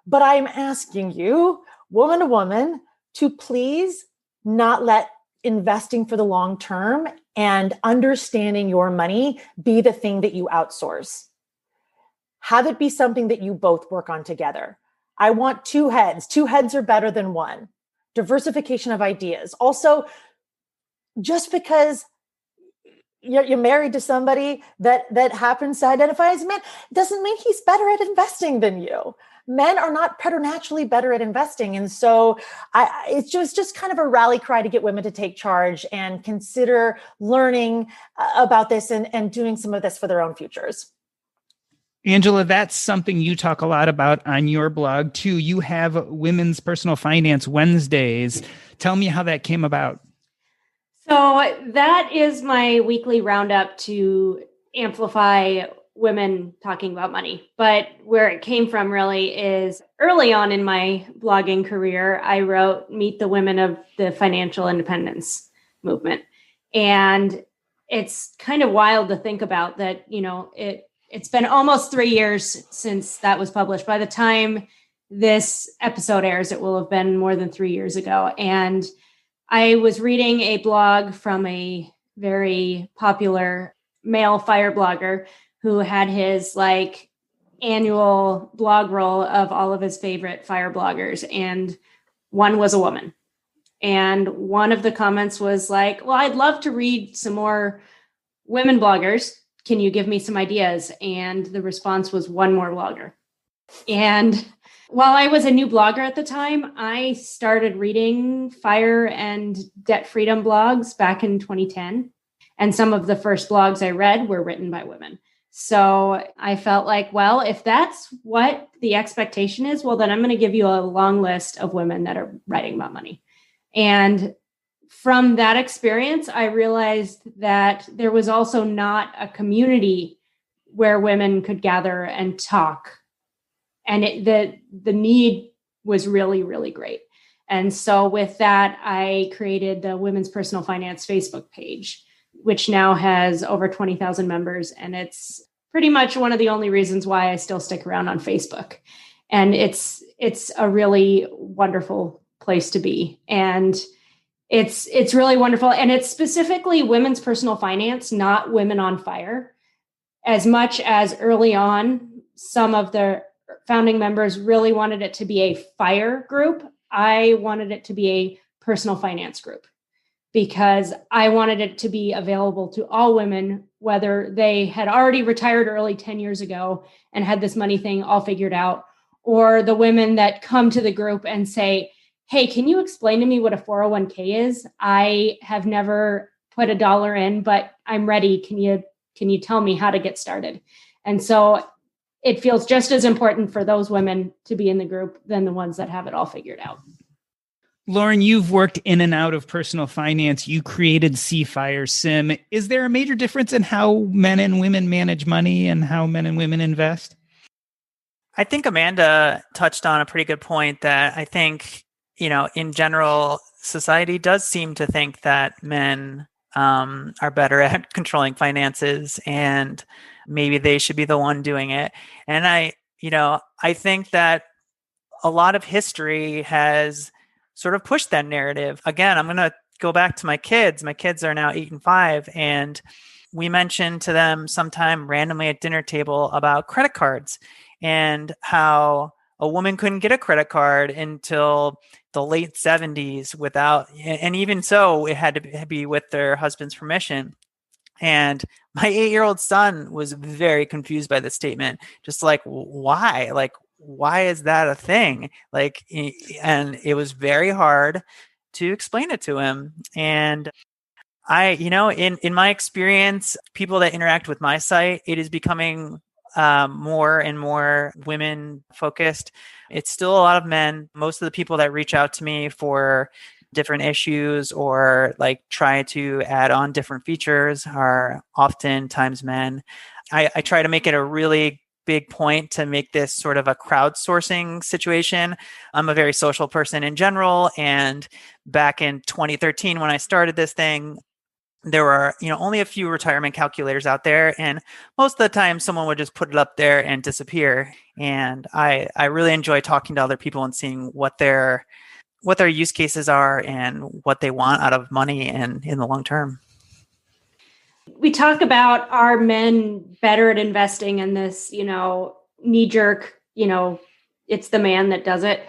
But I'm asking you, woman to woman, to please not let investing for the long term and understanding your money be the thing that you outsource. Have it be something that you both work on together. I want two heads. Two heads are better than one. Diversification of ideas. Also, just because you're married to somebody that happens to identify as a man doesn't mean he's better at investing than you. Men are not preternaturally better at investing. And so it's just kind of a rally cry to get women to take charge and consider learning about this and doing some of this for their own futures. Angela, that's something you talk a lot about on your blog too. You have Women's Personal Finance Wednesdays. Tell me how that came about. So that is my weekly roundup to amplify women talking about money. But where it came from really is early on in my blogging career, I wrote Meet the Women of the Financial Independence Movement. And it's kind of wild to think about that, it's been almost 3 years since that was published. By the time this episode airs, it will have been more than 3 years ago. And I was reading a blog from a very popular male fire blogger who had his annual blog roll of all of his favorite fire bloggers. And one was a woman. And one of the comments was like, well, I'd love to read some more women bloggers. Can you give me some ideas? And the response was one more blogger. And while I was a new blogger at the time, I started reading fire and debt freedom blogs back in 2010. And some of the first blogs I read were written by women. So I felt like, well, if that's what the expectation is, well, then I'm going to give you a long list of women that are writing about money. And from that experience, I realized that there was also not a community where women could gather and talk. And the need was really, really great. And so with that, I created the Women's Personal Finance Facebook page, which now has over 20,000 members. And it's pretty much one of the only reasons why I still stick around on Facebook. And it's a really wonderful place to be. And it's really wonderful. And it's specifically women's personal finance, not women on fire. As much as early on, some of the founding members really wanted it to be a fire group, I wanted it to be a personal finance group because I wanted it to be available to all women, whether they had already retired early 10 years ago and had this money thing all figured out, or the women that come to the group and say, hey, can you explain to me what a 401k is? I have never put $1 in, but I'm ready. Can you tell me how to get started? And so it feels just as important for those women to be in the group than the ones that have it all figured out. Lauren, you've worked in and out of personal finance. You created C-Fire Sim. Is there a major difference in how men and women manage money and how men and women invest? I think Amanda touched on a pretty good point that I think, in general, society does seem to think that men are better at controlling finances and maybe they should be the one doing it. And I think that a lot of history has sort of pushed that narrative. Again, I'm going to go back to my kids. My kids are now 8 and 5, and we mentioned to them sometime randomly at dinner table about credit cards and how a woman couldn't get a credit card until the late 70s and even so, it had to be with their husband's permission. And my 8-year-old son was very confused by this statement, just like, why? Like, why is that a thing? And it was very hard to explain it to him. And in my experience, people that interact with my site, it is becoming more and more women focused. It's still a lot of men. Most of the people that reach out to me for different issues or try to add on different features are oftentimes men. I try to make it a really big point to make this sort of a crowdsourcing situation. I'm a very social person in general. And back in 2013, when I started this thing, there were, only a few retirement calculators out there. And most of the time someone would just put it up there and disappear. And I really enjoy talking to other people and seeing what their use cases are and what they want out of money and in the long term. We talk about, are men better at investing in this, knee jerk, it's the man that does it.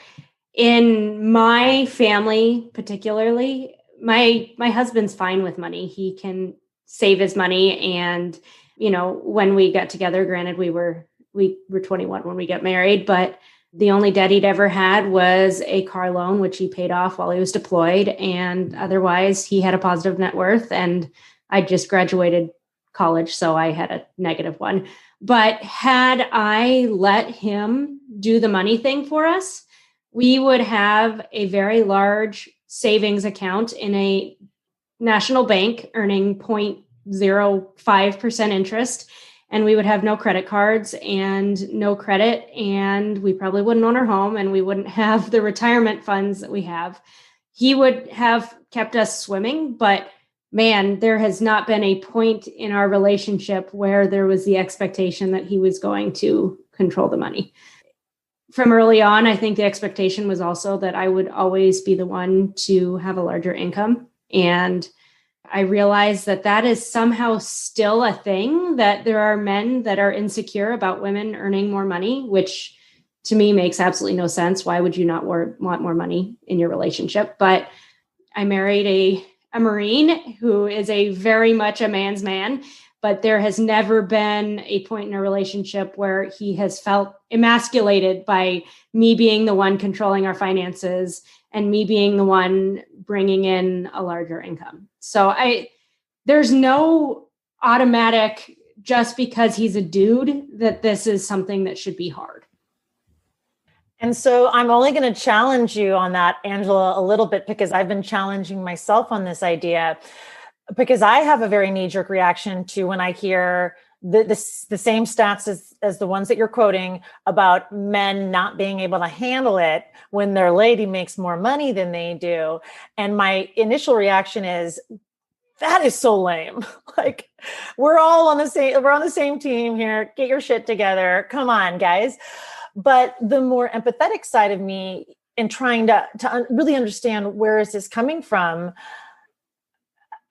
In my family, particularly, my husband's fine with money. He can save his money. And, when we got together, granted, we were 21 when we got married, but the only debt he'd ever had was a car loan, which he paid off while he was deployed. And otherwise he had a positive net worth, and I just graduated college, so I had a negative one. But had I let him do the money thing for us, we would have a very large savings account in a national bank earning 0.05% interest. And we would have no credit cards and no credit. And we probably wouldn't own our home, and we wouldn't have the retirement funds that we have. He would have kept us swimming, but man, there has not been a point in our relationship where there was the expectation that he was going to control the money. From early on, I think the expectation was also that I would always be the one to have a larger income. And I realized that is somehow still a thing, that there are men that are insecure about women earning more money, which to me makes absolutely no sense. Why would you not want more money in your relationship? But I married a Marine who is very much a man's man, but there has never been a point in a relationship where he has felt emasculated by me being the one controlling our finances and me being the one bringing in a larger income. So there's no automatic, just because he's a dude, that this is something that should be hard. And so I'm only going to challenge you on that, Angela, a little bit, because I've been challenging myself on this idea, because I have a very knee-jerk reaction to when I hear the same stats as the ones that you're quoting about men not being able to handle it when their lady makes more money than they do. And my initial reaction is, that is so lame. We're on the same team here. Get your shit together. Come on, guys. But the more empathetic side of me, in trying to really understand where is this coming from,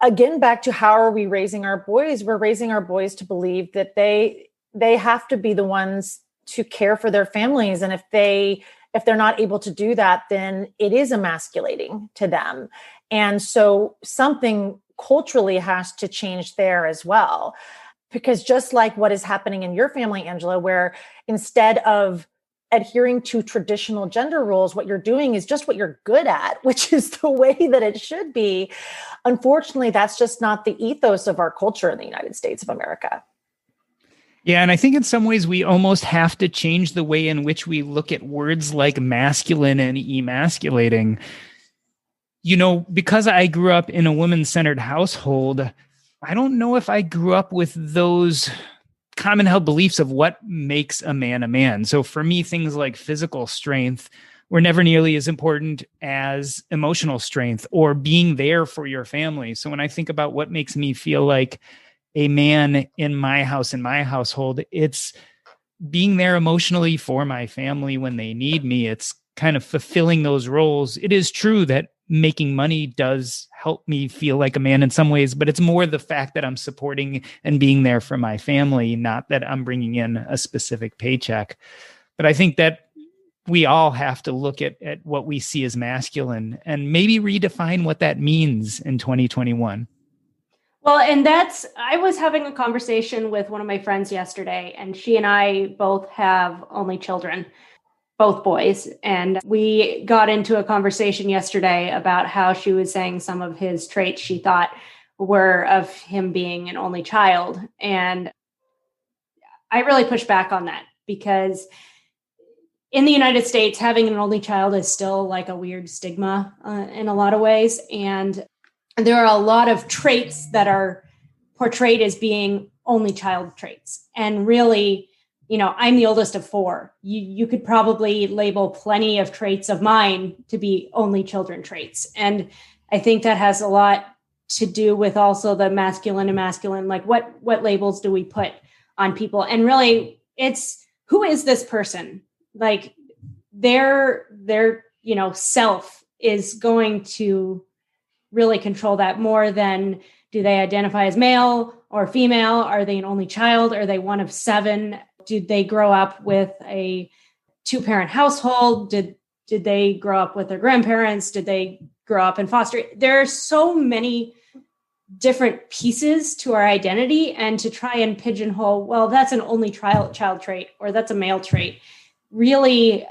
again, back to how are we raising our boys? We're raising our boys to believe that they have to be the ones to care for their families. And if they're not able to do that, then it is emasculating to them. And so something culturally has to change there as well. Because just like what is happening in your family, Angela, where instead of adhering to traditional gender roles, what you're doing is just what you're good at, which is the way that it should be. Unfortunately, that's just not the ethos of our culture in the United States of America. Yeah, and I think in some ways we almost have to change the way in which we look at words like masculine and emasculating. Because I grew up in a woman-centered household, I don't know if I grew up with those common held beliefs of what makes a man a man. So for me, things like physical strength were never nearly as important as emotional strength or being there for your family. So when I think about what makes me feel like a man in my house, in my household, it's being there emotionally for my family when they need me. It's kind of fulfilling those roles. It is true that making money does help me feel like a man in some ways, but it's more the fact that I'm supporting and being there for my family, not that I'm bringing in a specific paycheck. But I think that we all have to look at what we see as masculine and maybe redefine what that means in 2021. Well, and I was having a conversation with one of my friends yesterday, and she and I both have only children, both boys. And we got into a conversation yesterday about how she was saying some of his traits she thought were of him being an only child. And I really pushed back on that because in the United States, having an only child is still like a weird stigma in a lot of ways. And there are a lot of traits that are portrayed as being only child traits. And really, I'm the oldest of four. You could probably label plenty of traits of mine to be only children traits. And I think that has a lot to do with also the masculine and masculine, like what labels do we put on people? And really, it's who is this person? Like their self is going to really control that more than do they identify as male or female? Are they an only child? Are they one of seven? Did they grow up with a 2-parent household? Did they grow up with their grandparents? Did they grow up in foster? There are so many different pieces to our identity, and to try and pigeonhole, well, that's an only child trait or that's a male trait, really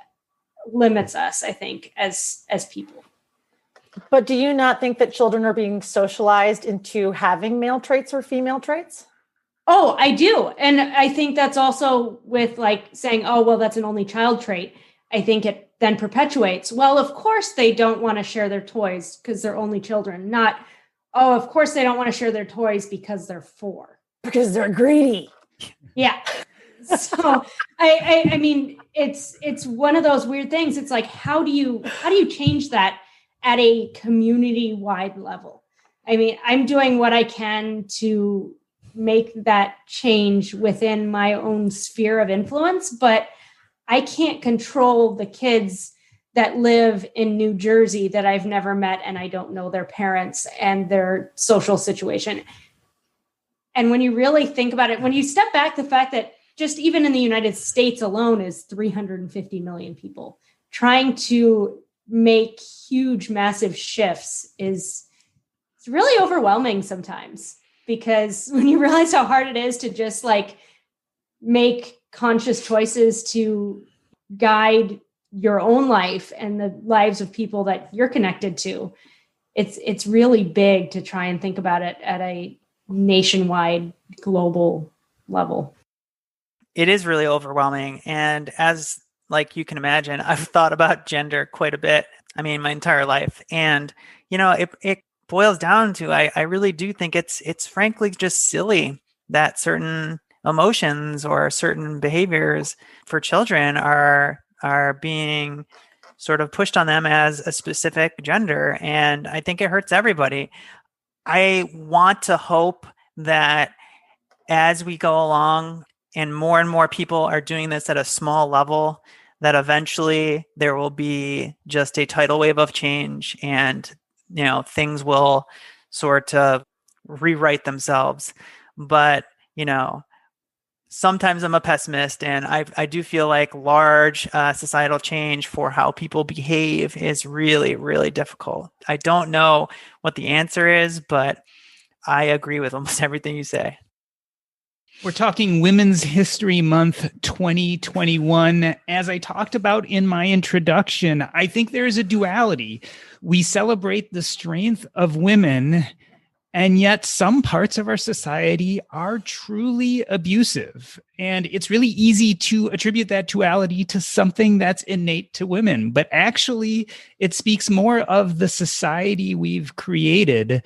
limits us, I think, as people. But do you not think that children are being socialized into having male traits or female traits? Oh, I do. And I think that's also with like saying, oh, well, that's an only child trait. I think it then perpetuates. Well, of course they don't want to share their toys because they're only children. Not, oh, of course they don't want to share their toys because they're 4. Because they're greedy. Yeah. So I mean, it's one of those weird things. It's like, how do you change that at a community-wide level? I mean, I'm doing what I can to make that change within my own sphere of influence, but I can't control the kids that live in New Jersey that I've never met and I don't know their parents and their social situation. And when you really think about it, when you step back, the fact that just even in the United States alone is 350 million people, trying to make huge, massive shifts it's really overwhelming sometimes, because when you realize how hard it is to just like make conscious choices to guide your own life and the lives of people that you're connected to, it's really big to try and think about it at a nationwide, global level. It is really overwhelming. And as like you can imagine, I've thought about gender quite a bit. I mean, my entire life. And, it boils down to, I really do think it's frankly just silly that certain emotions or certain behaviors for children are being sort of pushed on them as a specific gender. And I think it hurts everybody. I want to hope that as we go along and more people are doing this at a small level, that eventually there will be just a tidal wave of change and, things will sort of rewrite themselves. But, sometimes I'm a pessimist, and I do feel like large societal change for how people behave is really, really difficult. I don't know what the answer is, but I agree with almost everything you say. We're talking Women's History Month 2021. As I talked about in my introduction, I think there is a duality. We celebrate the strength of women, And yet some parts of our society are truly abusive. And it's really easy to attribute that duality to something that's innate to women. But actually, it speaks more of the society we've created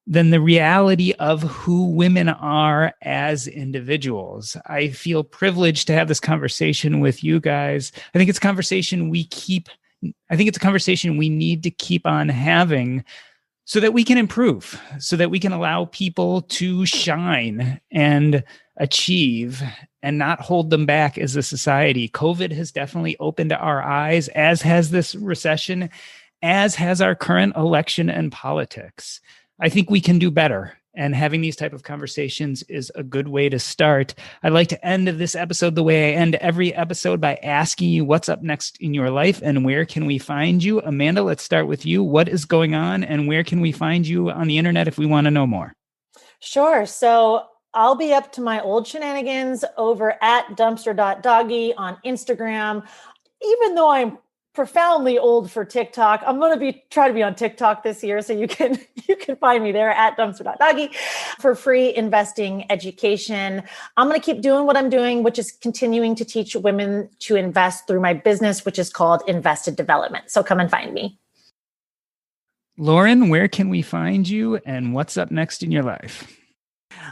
than the reality of who women are as individuals. I feel privileged to have this conversation with you guys. I think it's a conversation we need to keep on having so that we can improve, so that we can allow people to shine and achieve and not hold them back as a society. COVID has definitely opened our eyes, as has this recession, as has our current election and politics. I think we can do better. And having these type of conversations is a good way to start. I'd like to end this episode the way I end every episode by asking you what's up next in your life and where can we find you? Amanda, let's start with you. What is going on and where can we find you on the internet if we want to know more? Sure. So I'll be up to my old shenanigans over at dumpster.doggy on Instagram. Even though I'm profoundly old for TikTok, I'm going to try to be on TikTok this year. So you can find me there at dumpster.doggy for free investing education. I'm going to keep doing what I'm doing, which is continuing to teach women to invest through my business, which is called Invested Development. So come and find me. Lauren, where can we find you and what's up next in your life?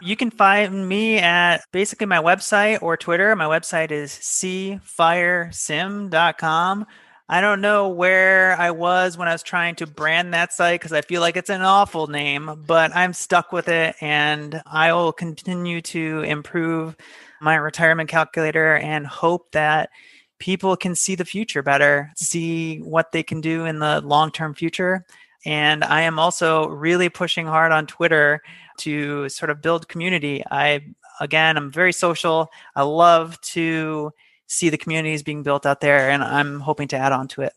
You can find me at basically my website or Twitter. My website is cfiresim.com. I don't know where I was when I was trying to brand that site because I feel like it's an awful name, but I'm stuck with it and I will continue to improve my retirement calculator and hope that people can see the future better, see what they can do in the long-term future. And I am also really pushing hard on Twitter to sort of build community. I'm very social. I love to see the communities being built out there, and I'm hoping to add on to it.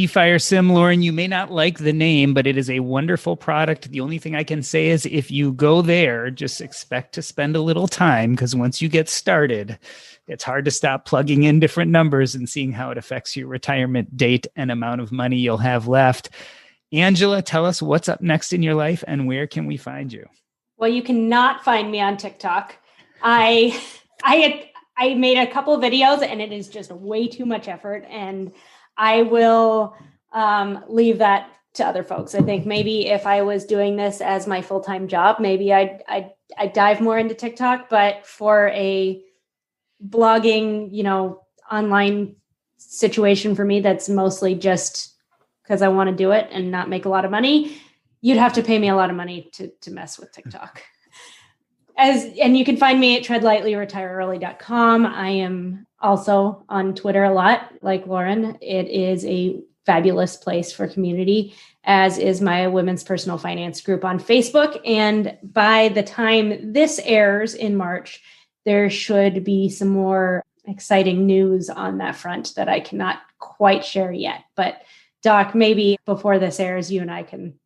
Fire Sim, Lauren, you may not like the name, but it is a wonderful product. The only thing I can say is if you go there, just expect to spend a little time because once you get started, it's hard to stop plugging in different numbers and seeing how it affects your retirement date and amount of money you'll have left. Angela, tell us what's up next in your life and where can we find you? Well, you cannot find me on TikTok. I made a couple of videos and it is just way too much effort. And I will leave that to other folks. I think maybe if I was doing this as my full-time job, maybe I'd dive more into TikTok, but for a blogging, online situation for me, that's mostly just because I want to do it and not make a lot of money. You'd have to pay me a lot of money to mess with TikTok. And you can find me at treadlightly.retireearly.com. I am also on Twitter a lot, like Lauren. It is a fabulous place for community, as is my women's personal finance group on Facebook. And by the time this airs in March, there should be some more exciting news on that front that I cannot quite share yet. But Doc, maybe before this airs, you and I can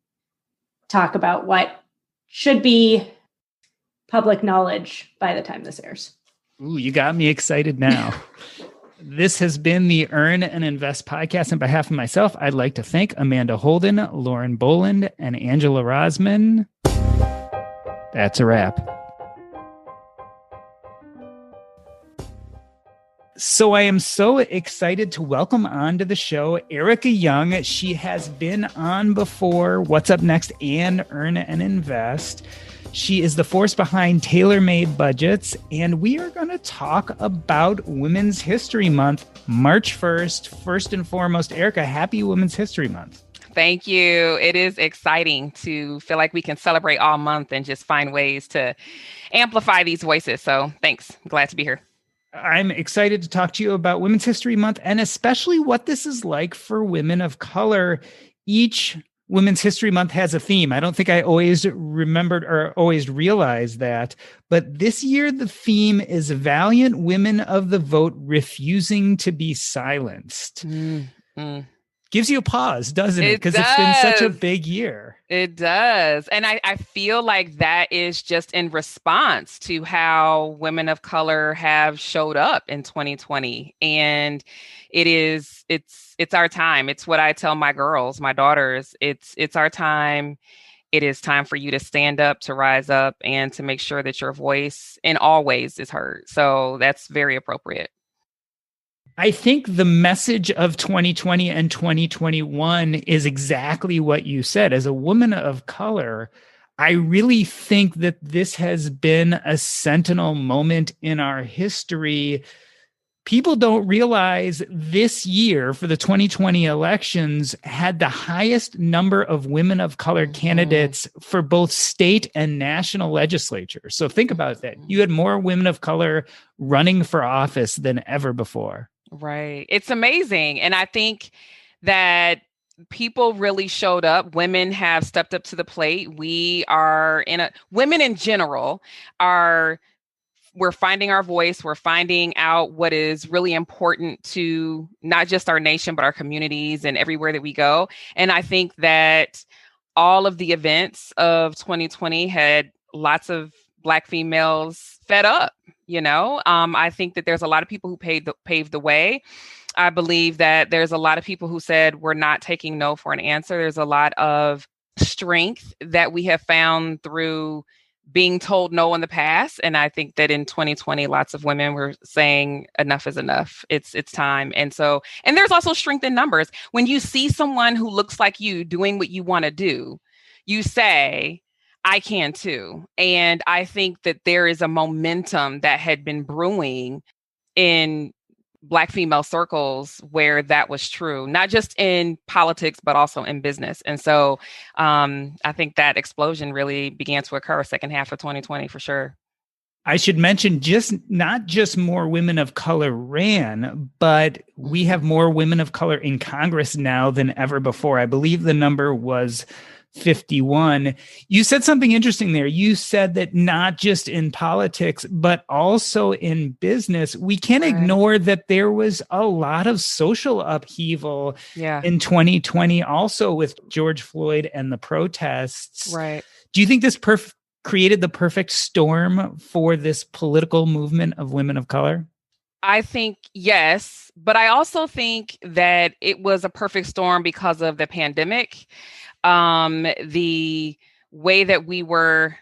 talk about what should be public knowledge by the time this airs. Ooh, you got me excited now. This has been the Earn and Invest podcast. On behalf of myself, I'd like to thank Amanda Holden, Lauren Boland, and Angela Rosman. That's a wrap. So I am so excited to welcome onto the show Ericka Young. She has been on before What's Up Next and Earn and Invest. She is the force behind Tailor-Made Budgets, and we are going to talk about Women's History Month, March 1st. First and foremost, Ericka, happy Women's History Month. Thank you. It is exciting to feel like we can celebrate all month and just find ways to amplify these voices. So thanks. I'm glad to be here. I'm excited to talk to you about Women's History Month and especially what this is like for women of color. Each Women's History Month has a theme. I don't think I always remembered or always realized that, but this year the theme is Valiant Women of the Vote Refusing to be Silenced. Mm-hmm. Gives you a pause, doesn't it? Because it's been such a big year. It does. And I feel like that is just in response to how women of color have showed up in 2020. And it's our time. It's what I tell my girls, my daughters. It's our time. it is time for you to stand up, to rise up, and to make sure that your voice in all ways is heard. So that's very appropriate. I think the message of 2020 and 2021 is exactly what you said. As a woman of color, I really think that this has been a sentinel moment in our history. People don't realize this year for the 2020 elections had the highest number of women of color candidates for both state and national legislatures. So think about that. You had more women of color running for office than ever before. Right. It's amazing. And I think that people really showed up. Women have stepped up to the plate. Women in general we're finding our voice. We're finding out what is really important to not just our nation, but our communities and everywhere that we go. And I think that all of the events of 2020 had lots of Black females fed up. I think that there's a lot of people who paved the way. I believe that there's a lot of people who said, we're not taking no for an answer. There's a lot of strength that we have found through being told no in the past. And I think that in 2020, lots of women were saying enough is enough. It's time. And there's also strength in numbers. When you see someone who looks like you doing what you want to do, you say, I can too. And I think that there is a momentum that had been brewing in Black female circles where that was true, not just in politics, but also in business. And so I think that explosion really began to occur second half of 2020 for sure. I should mention not just more women of color ran, but we have more women of color in Congress now than ever before. I believe the number was 51. You said something interesting there. You said that not just in politics, but also in business, we can't ignore that there was a lot of social upheaval in 2020, also with George Floyd and the protests. Right. Do you think this created the perfect storm for this political movement of women of color? I think yes, but I also think that it was a perfect storm because of the pandemic. The way that we were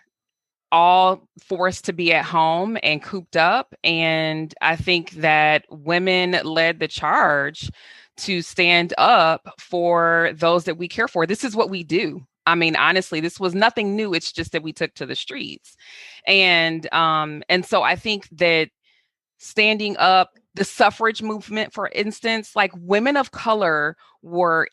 all forced to be at home and cooped up. And I think that women led the charge to stand up for those that we care for. This is what we do. I mean, honestly, this was nothing new. It's just that we took to the streets. And so I think that standing up, the suffrage movement, for instance, like women of color were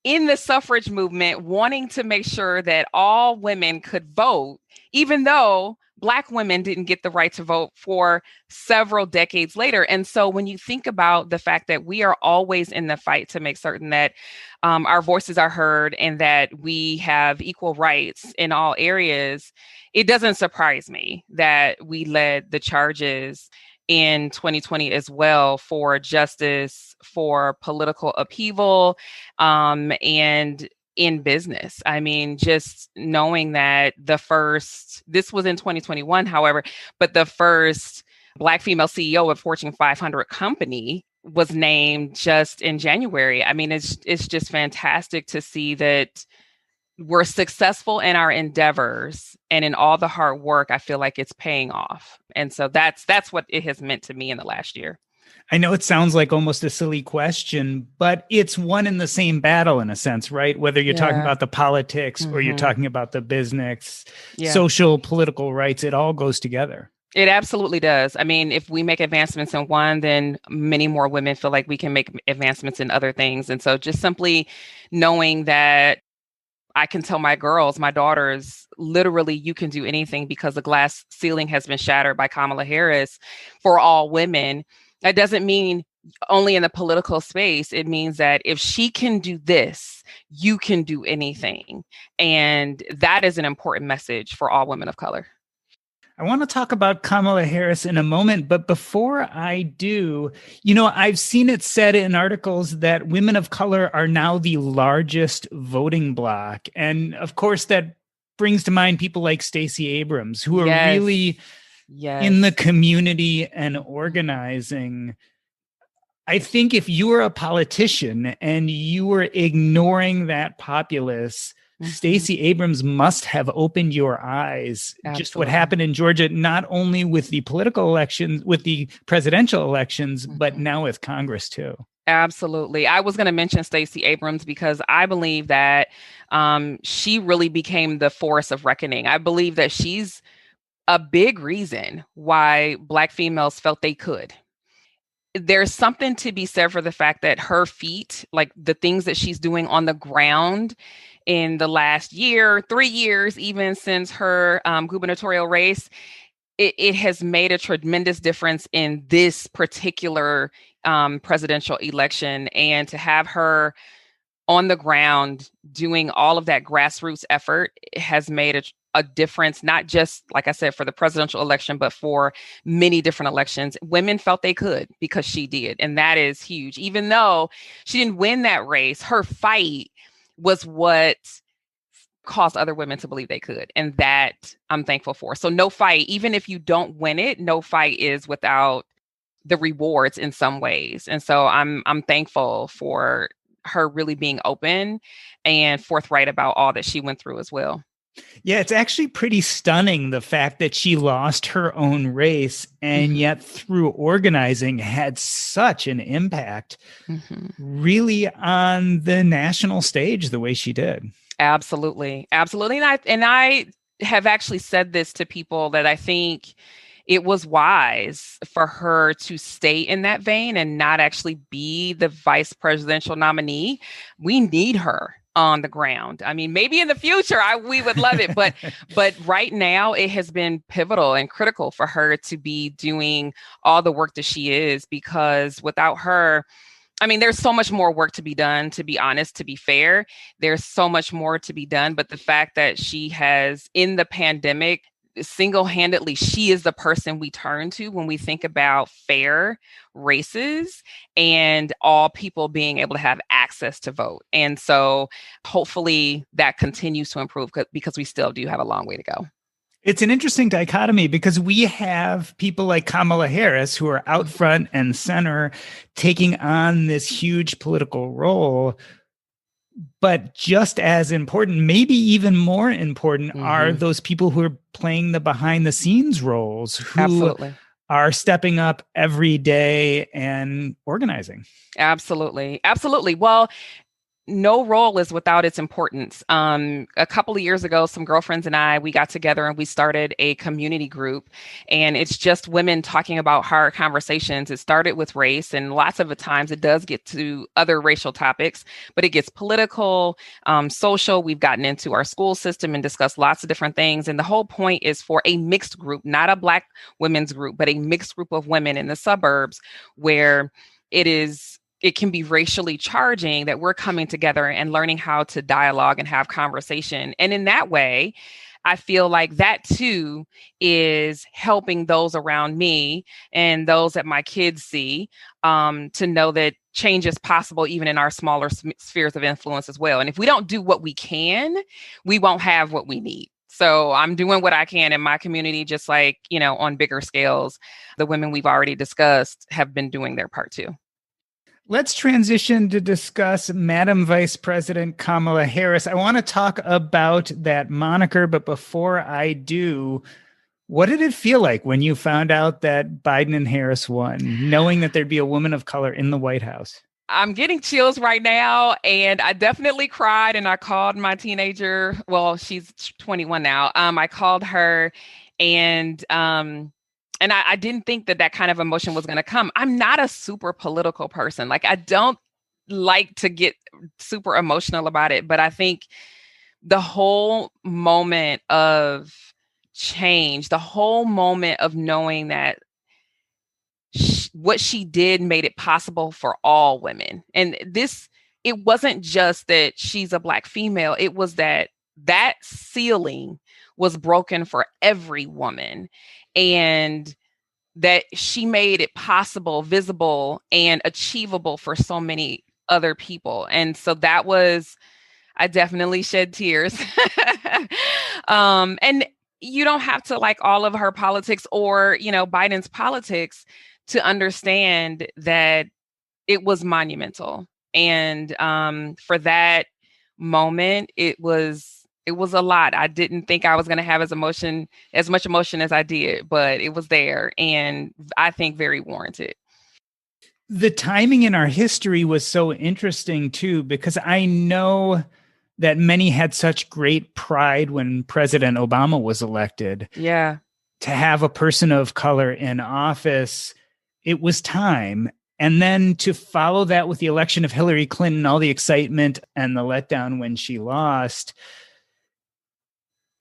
in the suffrage movement wanting to make sure that all women could vote, even though Black women didn't get the right to vote for several decades later. And so when you think about the fact that we are always in the fight to make certain that our voices are heard and that we have equal rights in all areas, it doesn't surprise me that we led the charges in 2020 as well for justice, for political upheaval, and in business. I mean, just knowing that this was in 2021, however, but the first Black female CEO of Fortune 500 company was named just in January. I mean, it's just fantastic to see that we're successful in our endeavors and in all the hard work. I feel like it's paying off. And so that's what it has meant to me in the last year. I know it sounds like almost a silly question, but it's one and the same battle in a sense, right? Whether you're talking about the politics or you're talking about the business, social, political rights, it all goes together. It absolutely does. I mean, if we make advancements in one, then many more women feel like we can make advancements in other things. And so just simply knowing that I can tell my girls, my daughters, literally, you can do anything because the glass ceiling has been shattered by Kamala Harris for all women. That doesn't mean only in the political space. It means that if she can do this, you can do anything. And that is an important message for all women of color. I want to talk about Kamala Harris in a moment, but before I do, I've seen it said in articles that women of color are now the largest voting bloc. And of course, that brings to mind people like Stacey Abrams, who are really in the community and organizing. I think if you were a politician and you were ignoring that populace, Stacey Abrams must have opened your eyes. Absolutely. Just what happened in Georgia, not only with the political elections, with the presidential elections, but now with Congress too. Absolutely. I was going to mention Stacey Abrams because I believe that she really became the force of reckoning. I believe that she's a big reason why Black females felt they could. There's something to be said for the fact that her feat, like the things that she's doing on the ground in the last year, 3 years, even since her gubernatorial race, it has made a tremendous difference in this particular presidential election. And to have her on the ground doing all of that grassroots effort has made a difference, not just, like I said, for the presidential election, but for many different elections. Women felt they could because she did. And that is huge. Even though she didn't win that race, her fight was what caused other women to believe they could. And that I'm thankful for. So no fight, even if you don't win it, no fight is without the rewards in some ways. And so I'm thankful for her really being open and forthright about all that she went through as well. Yeah, it's actually pretty stunning, the fact that she lost her own race and yet through organizing had such an impact really on the national stage the way she did. Absolutely. Absolutely. And I have actually said this to people that I think it was wise for her to stay in that vein and not actually be the vice presidential nominee. We need her on the ground. I mean, maybe in the future, we would love it, but right now it has been pivotal and critical for her to be doing all the work that she is, because without her, I mean, there's so much more work to be done, to be honest, to be fair. There's so much more to be done. But the fact that she has, in the pandemic, single-handedly, she is the person we turn to when we think about fair races and all people being able to have access to vote. And so hopefully that continues to improve because we still do have a long way to go. It's an interesting dichotomy because we have people like Kamala Harris who are out front and center taking on this huge political role. But just as important, maybe even more important, are those people who are playing the behind the scenes roles, who are stepping up every day and organizing. Absolutely. Absolutely. Well, no role is without its importance. A couple of years ago, some girlfriends and we got together and we started a community group, and it's just women talking about hard conversations. It started with race, and lots of the times it does get to other racial topics, but it gets political, social. We've gotten into our school system and discussed lots of different things. And the whole point is for a mixed group, not a Black women's group, but a mixed group of women in the suburbs where it can be racially charging, that we're coming together and learning how to dialogue and have conversation. And in that way, I feel like that too is helping those around me and those that my kids see to know that change is possible even in our smaller spheres of influence as well. And if we don't do what we can, we won't have what we need. So I'm doing what I can in my community, just like, on bigger scales, the women we've already discussed have been doing their part too. Let's transition to discuss Madam Vice President Kamala Harris. I want to talk about that moniker, but before I do, what did it feel like when you found out that Biden and Harris won, knowing that there'd be a woman of color in the White House? I'm getting chills right now, and I definitely cried, and I called my teenager. Well, she's 21 now. I called her, and I didn't think that kind of emotion was going to come. I'm not a super political person. Like, I don't like to get super emotional about it, but I think the whole moment of change, the whole moment of knowing that what she did made it possible for all women. And it wasn't just that she's a Black female. It was that ceiling was broken for every woman. And that she made it possible, visible, and achievable for so many other people. And so I definitely shed tears. And you don't have to like all of her politics or, Biden's politics to understand that it was monumental. And for that, moment, it was a lot. I didn't think I was going to have as much emotion as I did, but it was there, and I think very warranted. The timing in our history was so interesting too, because I know that many had such great pride when President Obama was elected. Yeah. To have a person of color in office, it was time. And then to follow that with the election of Hillary Clinton, all the excitement and the letdown when she lost,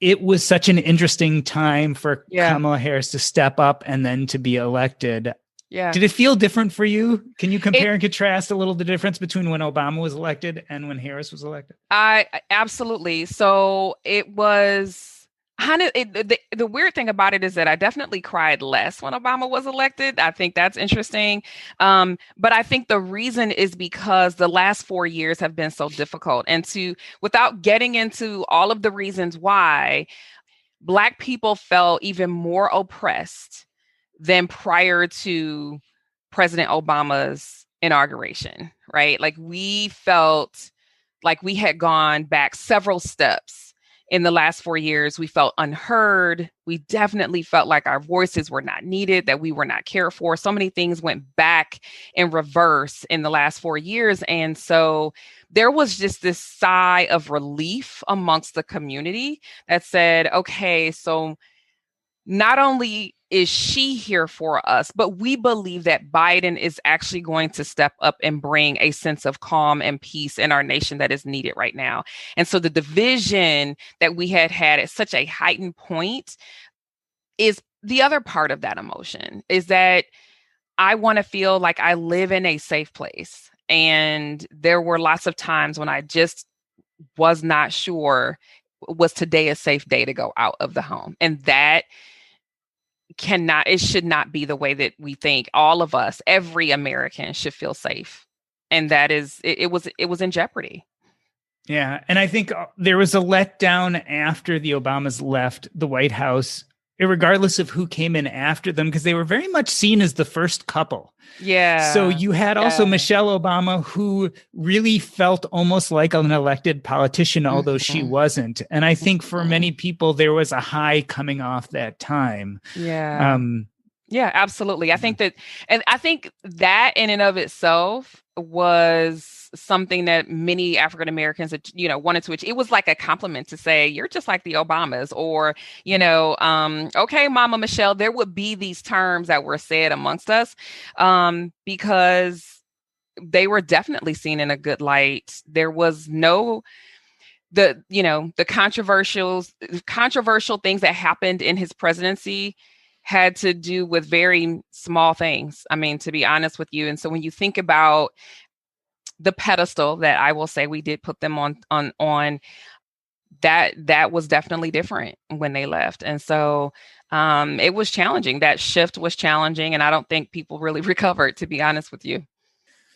it was such an interesting time for Kamala Harris to step up and then to be elected. Yeah. Did it feel different for you? Can you compare and contrast a little the difference between when Obama was elected and when Harris was elected? Absolutely. So it was kind of the weird thing about it is that I definitely cried less when Obama was elected. I think that's interesting. But I think the reason is because the last 4 years have been so difficult. And without getting into all of the reasons why, Black people felt even more oppressed than prior to President Obama's inauguration, right? Like we felt like we had gone back several steps in the last 4 years. We felt unheard. We definitely felt like our voices were not needed, that we were not cared for. So many things went back in reverse in the last 4 years. And so there was just this sigh of relief amongst the community that said, okay, so not only is she here for us, but we believe that Biden is actually going to step up and bring a sense of calm and peace in our nation that is needed right now. And so the division that we had at such a heightened point is the other part of that emotion, is that I want to feel like I live in a safe place. And there were lots of times when I just was not sure, was today a safe day to go out of the home? And that it should not be the way that we think. All of us, every American should feel safe. And that is, it was in jeopardy. Yeah. And I think there was a letdown after the Obamas left the White House, regardless of who came in after them, because they were very much seen as the first couple. Yeah. So you had also Michelle Obama, who really felt almost like an elected politician, although she wasn't. And I think for many people, there was a high coming off that time. Yeah. Yeah, absolutely. I think that in and of itself was something that many African Americans, wanted to achieve. It was like a compliment to say, you're just like the Obamas, or, okay, Mama Michelle. There would be these terms that were said amongst us because they were definitely seen in a good light. There was the controversial things that happened in his presidency had to do with very small things. I mean, to be honest with you. And so when you think about the pedestal that I will say we did put them on that was definitely different when they left. And so it was challenging. That shift was challenging. And I don't think people really recovered, to be honest with you.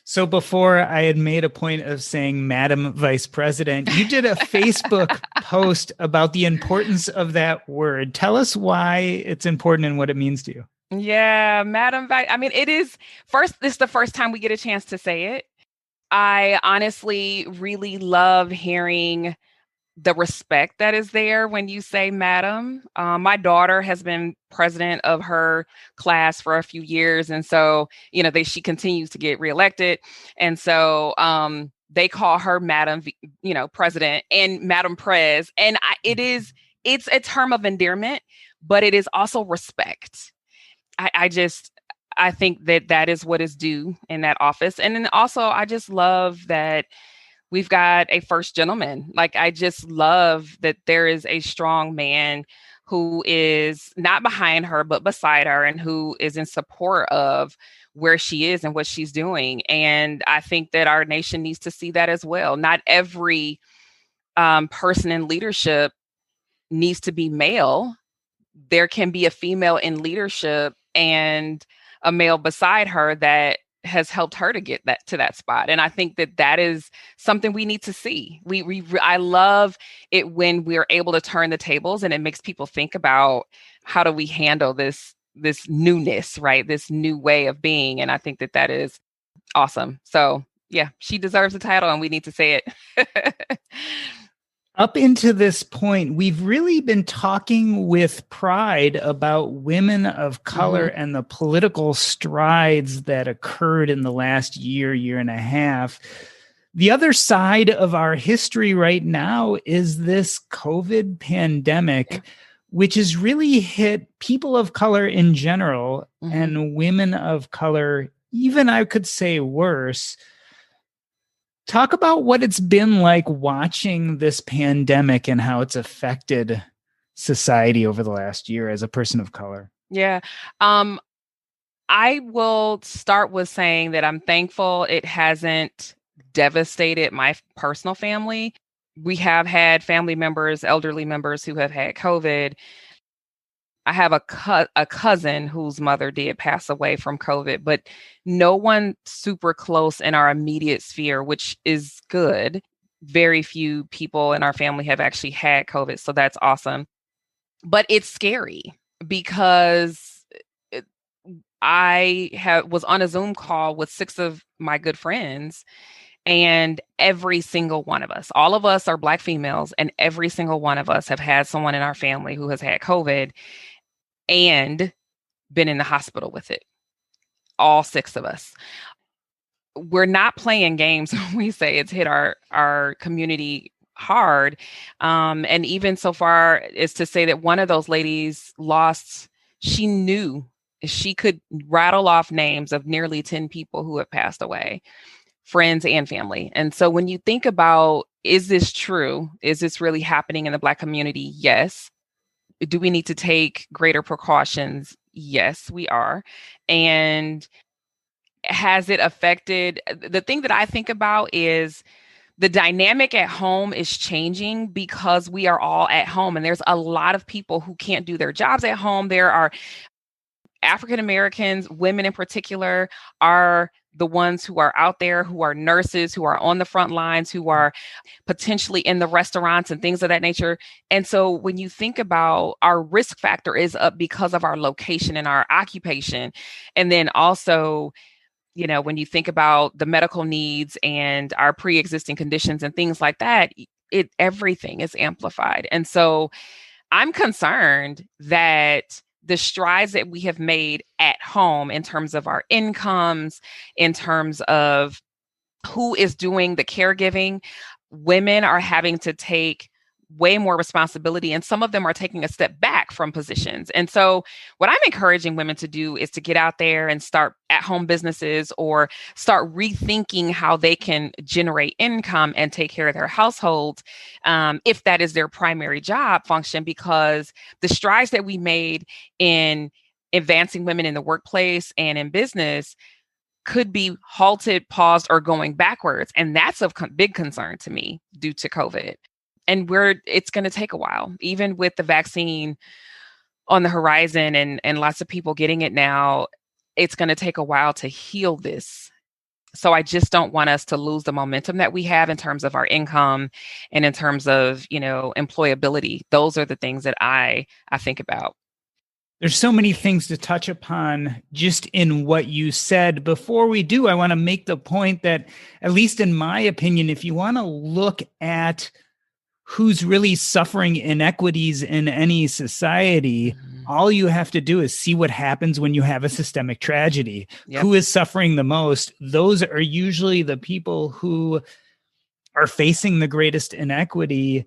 So before I had made a point of saying Madam Vice President, you did a Facebook post about the importance of that word. Tell us why it's important and what it means to you. Yeah, Madam Vice. I mean, this is the first time we get a chance to say it. I honestly really love hearing the respect that is there when you say madam. My daughter has been president of her class for a few years. And so, she continues to get reelected. And so they call her Madam, President and Madam Prez. And it's a term of endearment, but it is also respect. I think that is what is due in that office. And then also, I just love that we've got a first gentleman. Like, I just love that there is a strong man who is not behind her, but beside her, and who is in support of where she is and what she's doing. And I think that our nation needs to see that as well. Not every person in leadership needs to be male. There can be a female in leadership and a male beside her that has helped her to get to that spot. And I think that is something we need to see. I love it when we're able to turn the tables, and it makes people think about how do we handle this newness, right? This new way of being. And I think that is awesome. So Yeah, she deserves the title and we need to say it. Up into this point, we've really been talking with pride about women of color and the political strides that occurred in the last year and a half. The other side of our history right now is this COVID pandemic, which has really hit people of color in general and women of color, even I could say worse. Talk about what it's been like watching this pandemic and how it's affected society over the last year as a person of color. Yeah. I will start with saying that I'm thankful it hasn't devastated my personal family. We have had family members, elderly members who have had COVID. I have a cousin whose mother did pass away from COVID, but no one super close in our immediate sphere, which is good. Very few people in our family have actually had COVID, so that's awesome. But it's scary because I was on a Zoom call with 6 of my good friends, and every single one of us, all of us are Black females, and every single one of us have had someone in our family who has had COVID and been in the hospital with it. All 6 of us. We're not playing games when we say it's hit our community hard. And even so far as to say that one of those ladies she knew she could rattle off names of nearly 10 people who have passed away, friends and family. And so when you think about, is this true? Is this really happening in the Black community? Yes. Do we need to take greater precautions? Yes, we are. And has it affected? The thing that I think about is the dynamic at home is changing because we are all at home, and there's a lot of people who can't do their jobs at home. There are African Americans, women in particular, are the ones who are out there, who are nurses, who are on the front lines, who are potentially in the restaurants and things of that nature. And so when you think about, our risk factor is up because of our location and our occupation. And then also, when you think about the medical needs and our pre-existing conditions and things like that, everything is amplified. And so I'm concerned that the strides that we have made at home in terms of our incomes, in terms of who is doing the caregiving, women are having to take way more responsibility, and some of them are taking a step back from positions. And so what I'm encouraging women to do is to get out there and start at-home businesses, or start rethinking how they can generate income and take care of their households, if that is their primary job function, because the strides that we made in advancing women in the workplace and in business could be halted, paused, or going backwards. And that's a big concern to me due to COVID. And it's going to take a while, even with the vaccine on the horizon and lots of people getting it now, it's going to take a while to heal this. So I just don't want us to lose the momentum that we have in terms of our income and in terms of, employability. Those are the things that I think about. There's so many things to touch upon just in what you said. Before we do, I want to make the point that, at least in my opinion, if you want to look at who's really suffering inequities in any society, all you have to do is see what happens when you have a systemic tragedy. Yep. Who is suffering the most? Those are usually the people who are facing the greatest inequity.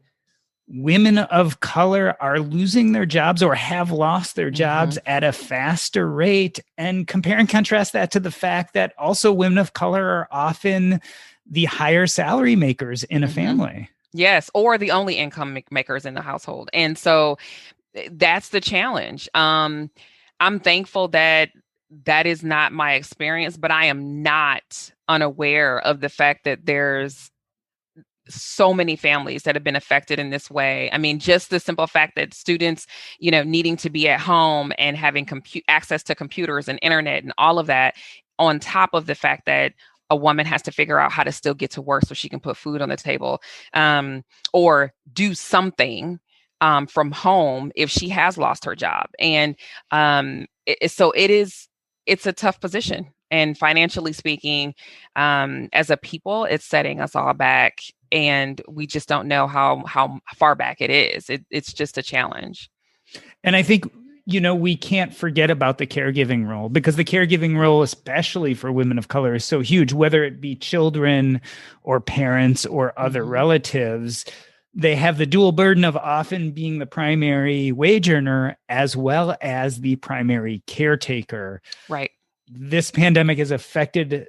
Women of color are losing their jobs or have lost their jobs at a faster rate. And compare and contrast that to the fact that also women of color are often the higher salary makers in a family. Yes, or the only income makers in the household. And so that's the challenge. I'm thankful that is not my experience, but I am not unaware of the fact that there's so many families that have been affected in this way. I mean, just the simple fact that students, needing to be at home and having access to computers and internet and all of that, on top of the fact that a woman has to figure out how to still get to work so she can put food on the table, or do something from home if she has lost her job. And it's a tough position. And financially speaking, as a people, it's setting us all back. And we just don't know how far back it is. It's just a challenge. And I think, we can't forget about the caregiving role, because the caregiving role, especially for women of color, is so huge, whether it be children or parents or other relatives. They have the dual burden of often being the primary wage earner as well as the primary caretaker. Right. This pandemic has affected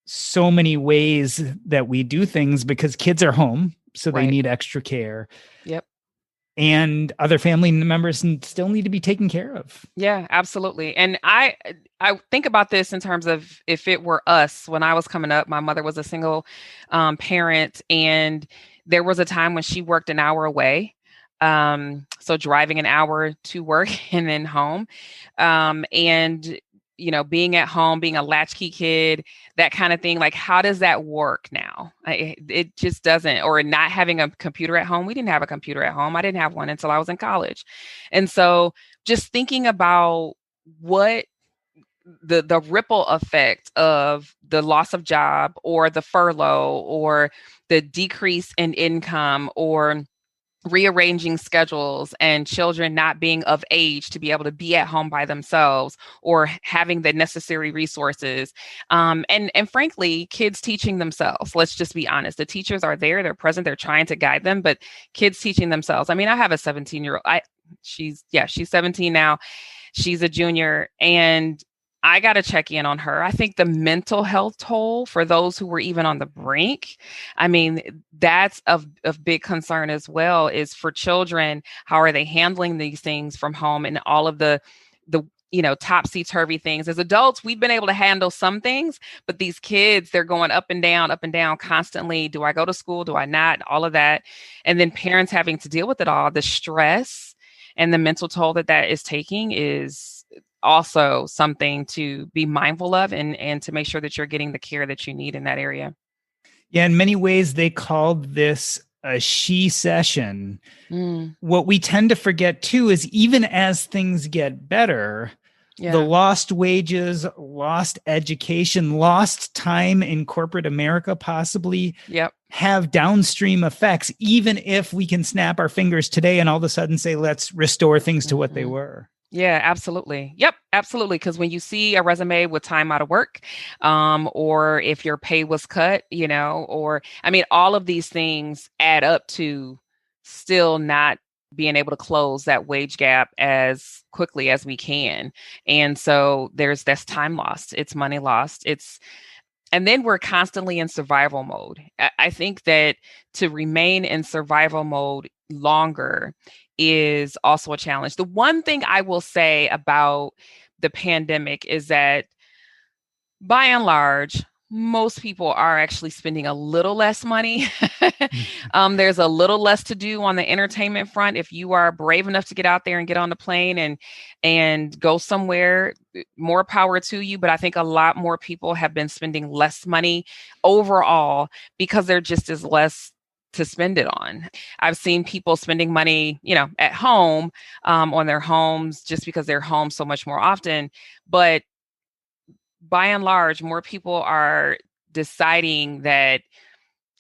so many ways that we do things, because kids are home, so they need extra care. Yep. And other family members still need to be taken care of. Yeah, absolutely. And I think about this in terms of if it were us. When I was coming up, my mother was a single parent, and there was a time when she worked an hour away. So driving an hour to work and then home. And being at home, being a latchkey kid, that kind of thing. Like, how does that work now? It just doesn't. Or not having a computer at home. We didn't have a computer at home. I didn't have one until I was in college. And so just thinking about what the ripple effect of the loss of job, or the furlough, or the decrease in income, or rearranging schedules, and children not being of age to be able to be at home by themselves, or having the necessary resources. And frankly, kids teaching themselves. Let's just be honest. The teachers are there, they're present, they're trying to guide them, but kids teaching themselves. I mean, I have a 17-year-old. She's 17 now. She's a junior, and I got to check in on her. I think the mental health toll for those who were even on the brink, I mean, that's of big concern as well, is for children. How are they handling these things from home, and all of the topsy-turvy things? As adults, we've been able to handle some things, but these kids, they're going up and down constantly. Do I go to school? Do I not? All of that. And then parents having to deal with it all. The stress and the mental toll that is taking is also something to be mindful of, and to make sure that you're getting the care that you need in that area. Yeah, in many ways, they called this a she session. What we tend to forget too is, even as things get better, the lost wages, lost education, lost time in corporate America possibly have downstream effects, even if we can snap our fingers today and all of a sudden say, let's restore things to what they were. Yeah, absolutely. Yep, absolutely. Because when you see a resume with time out of work, or if your pay was cut, all of these things add up to still not being able to close that wage gap as quickly as we can. And so that's time lost. It's money lost. And then we're constantly in survival mode. I think that to remain in survival mode longer is also a challenge. The one thing I will say about the pandemic is that, by and large, most people are actually spending a little less money. There's a little less to do on the entertainment front. If you are brave enough to get out there and get on the plane and go somewhere, more power to you. But I think a lot more people have been spending less money overall, because there just is less to spend it on. I've seen people spending money, at home, on their homes, just because they're home so much more often. But by and large, more people are deciding that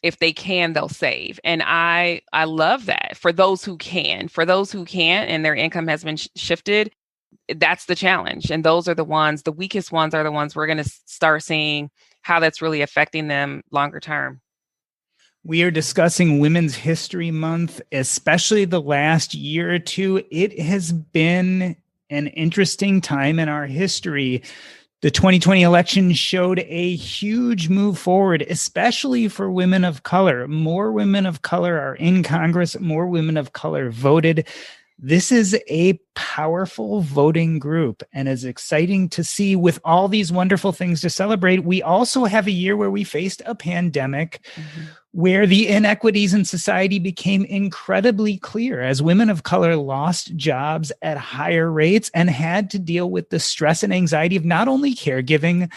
if they can, they'll save. And I love that for those who can. For those who can't, and their income has been shifted, that's the challenge. And those are the weakest ones are the ones we're going to start seeing how that's really affecting them longer term. We are discussing Women's History Month, especially the last year or two. It has been an interesting time in our history. The 2020 election showed a huge move forward, especially for women of color. More women of color are in Congress. More women of color voted. This is a powerful voting group, and it's exciting to see. With all these wonderful things to celebrate, we also have a year where we faced a pandemic, where the inequities in society became incredibly clear as women of color lost jobs at higher rates and had to deal with the stress and anxiety of not only caregiving,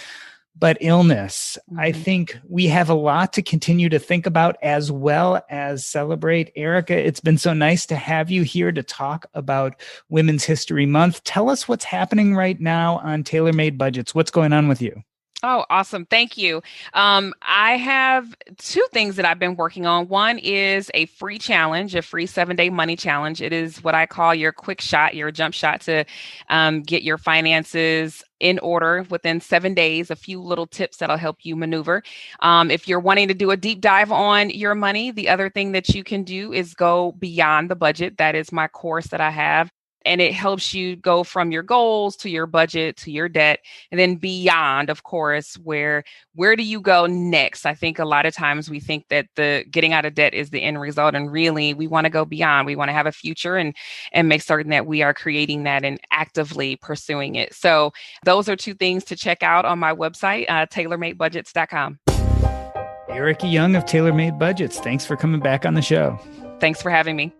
but illness. Mm-hmm. I think we have a lot to continue to think about as well as celebrate. Ericka, it's been so nice to have you here to talk about Women's History Month. Tell us what's happening right now on Tailor Made Budgets. What's going on with you? Oh, awesome. Thank you. I have two things that I've been working on. One is a free challenge, a free 7-day money challenge. It is what I call your quick shot, your jump shot to get your finances in order within 7 days, a few little tips that'll help you maneuver. If you're wanting to do a deep dive on your money, the other thing that you can do is go beyond the budget. That is my course that I have. And it helps you go from your goals to your budget to your debt, and then beyond, of course, where do you go next? I think a lot of times we think that the getting out of debt is the end result, and really we want to go beyond. We want to have a future and make certain that we are creating that and actively pursuing it. So those are two things to check out on my website, tailormadebudgets.com. Ericka Young of Tailor Made Budgets, thanks for coming back on the show. Thanks for having me.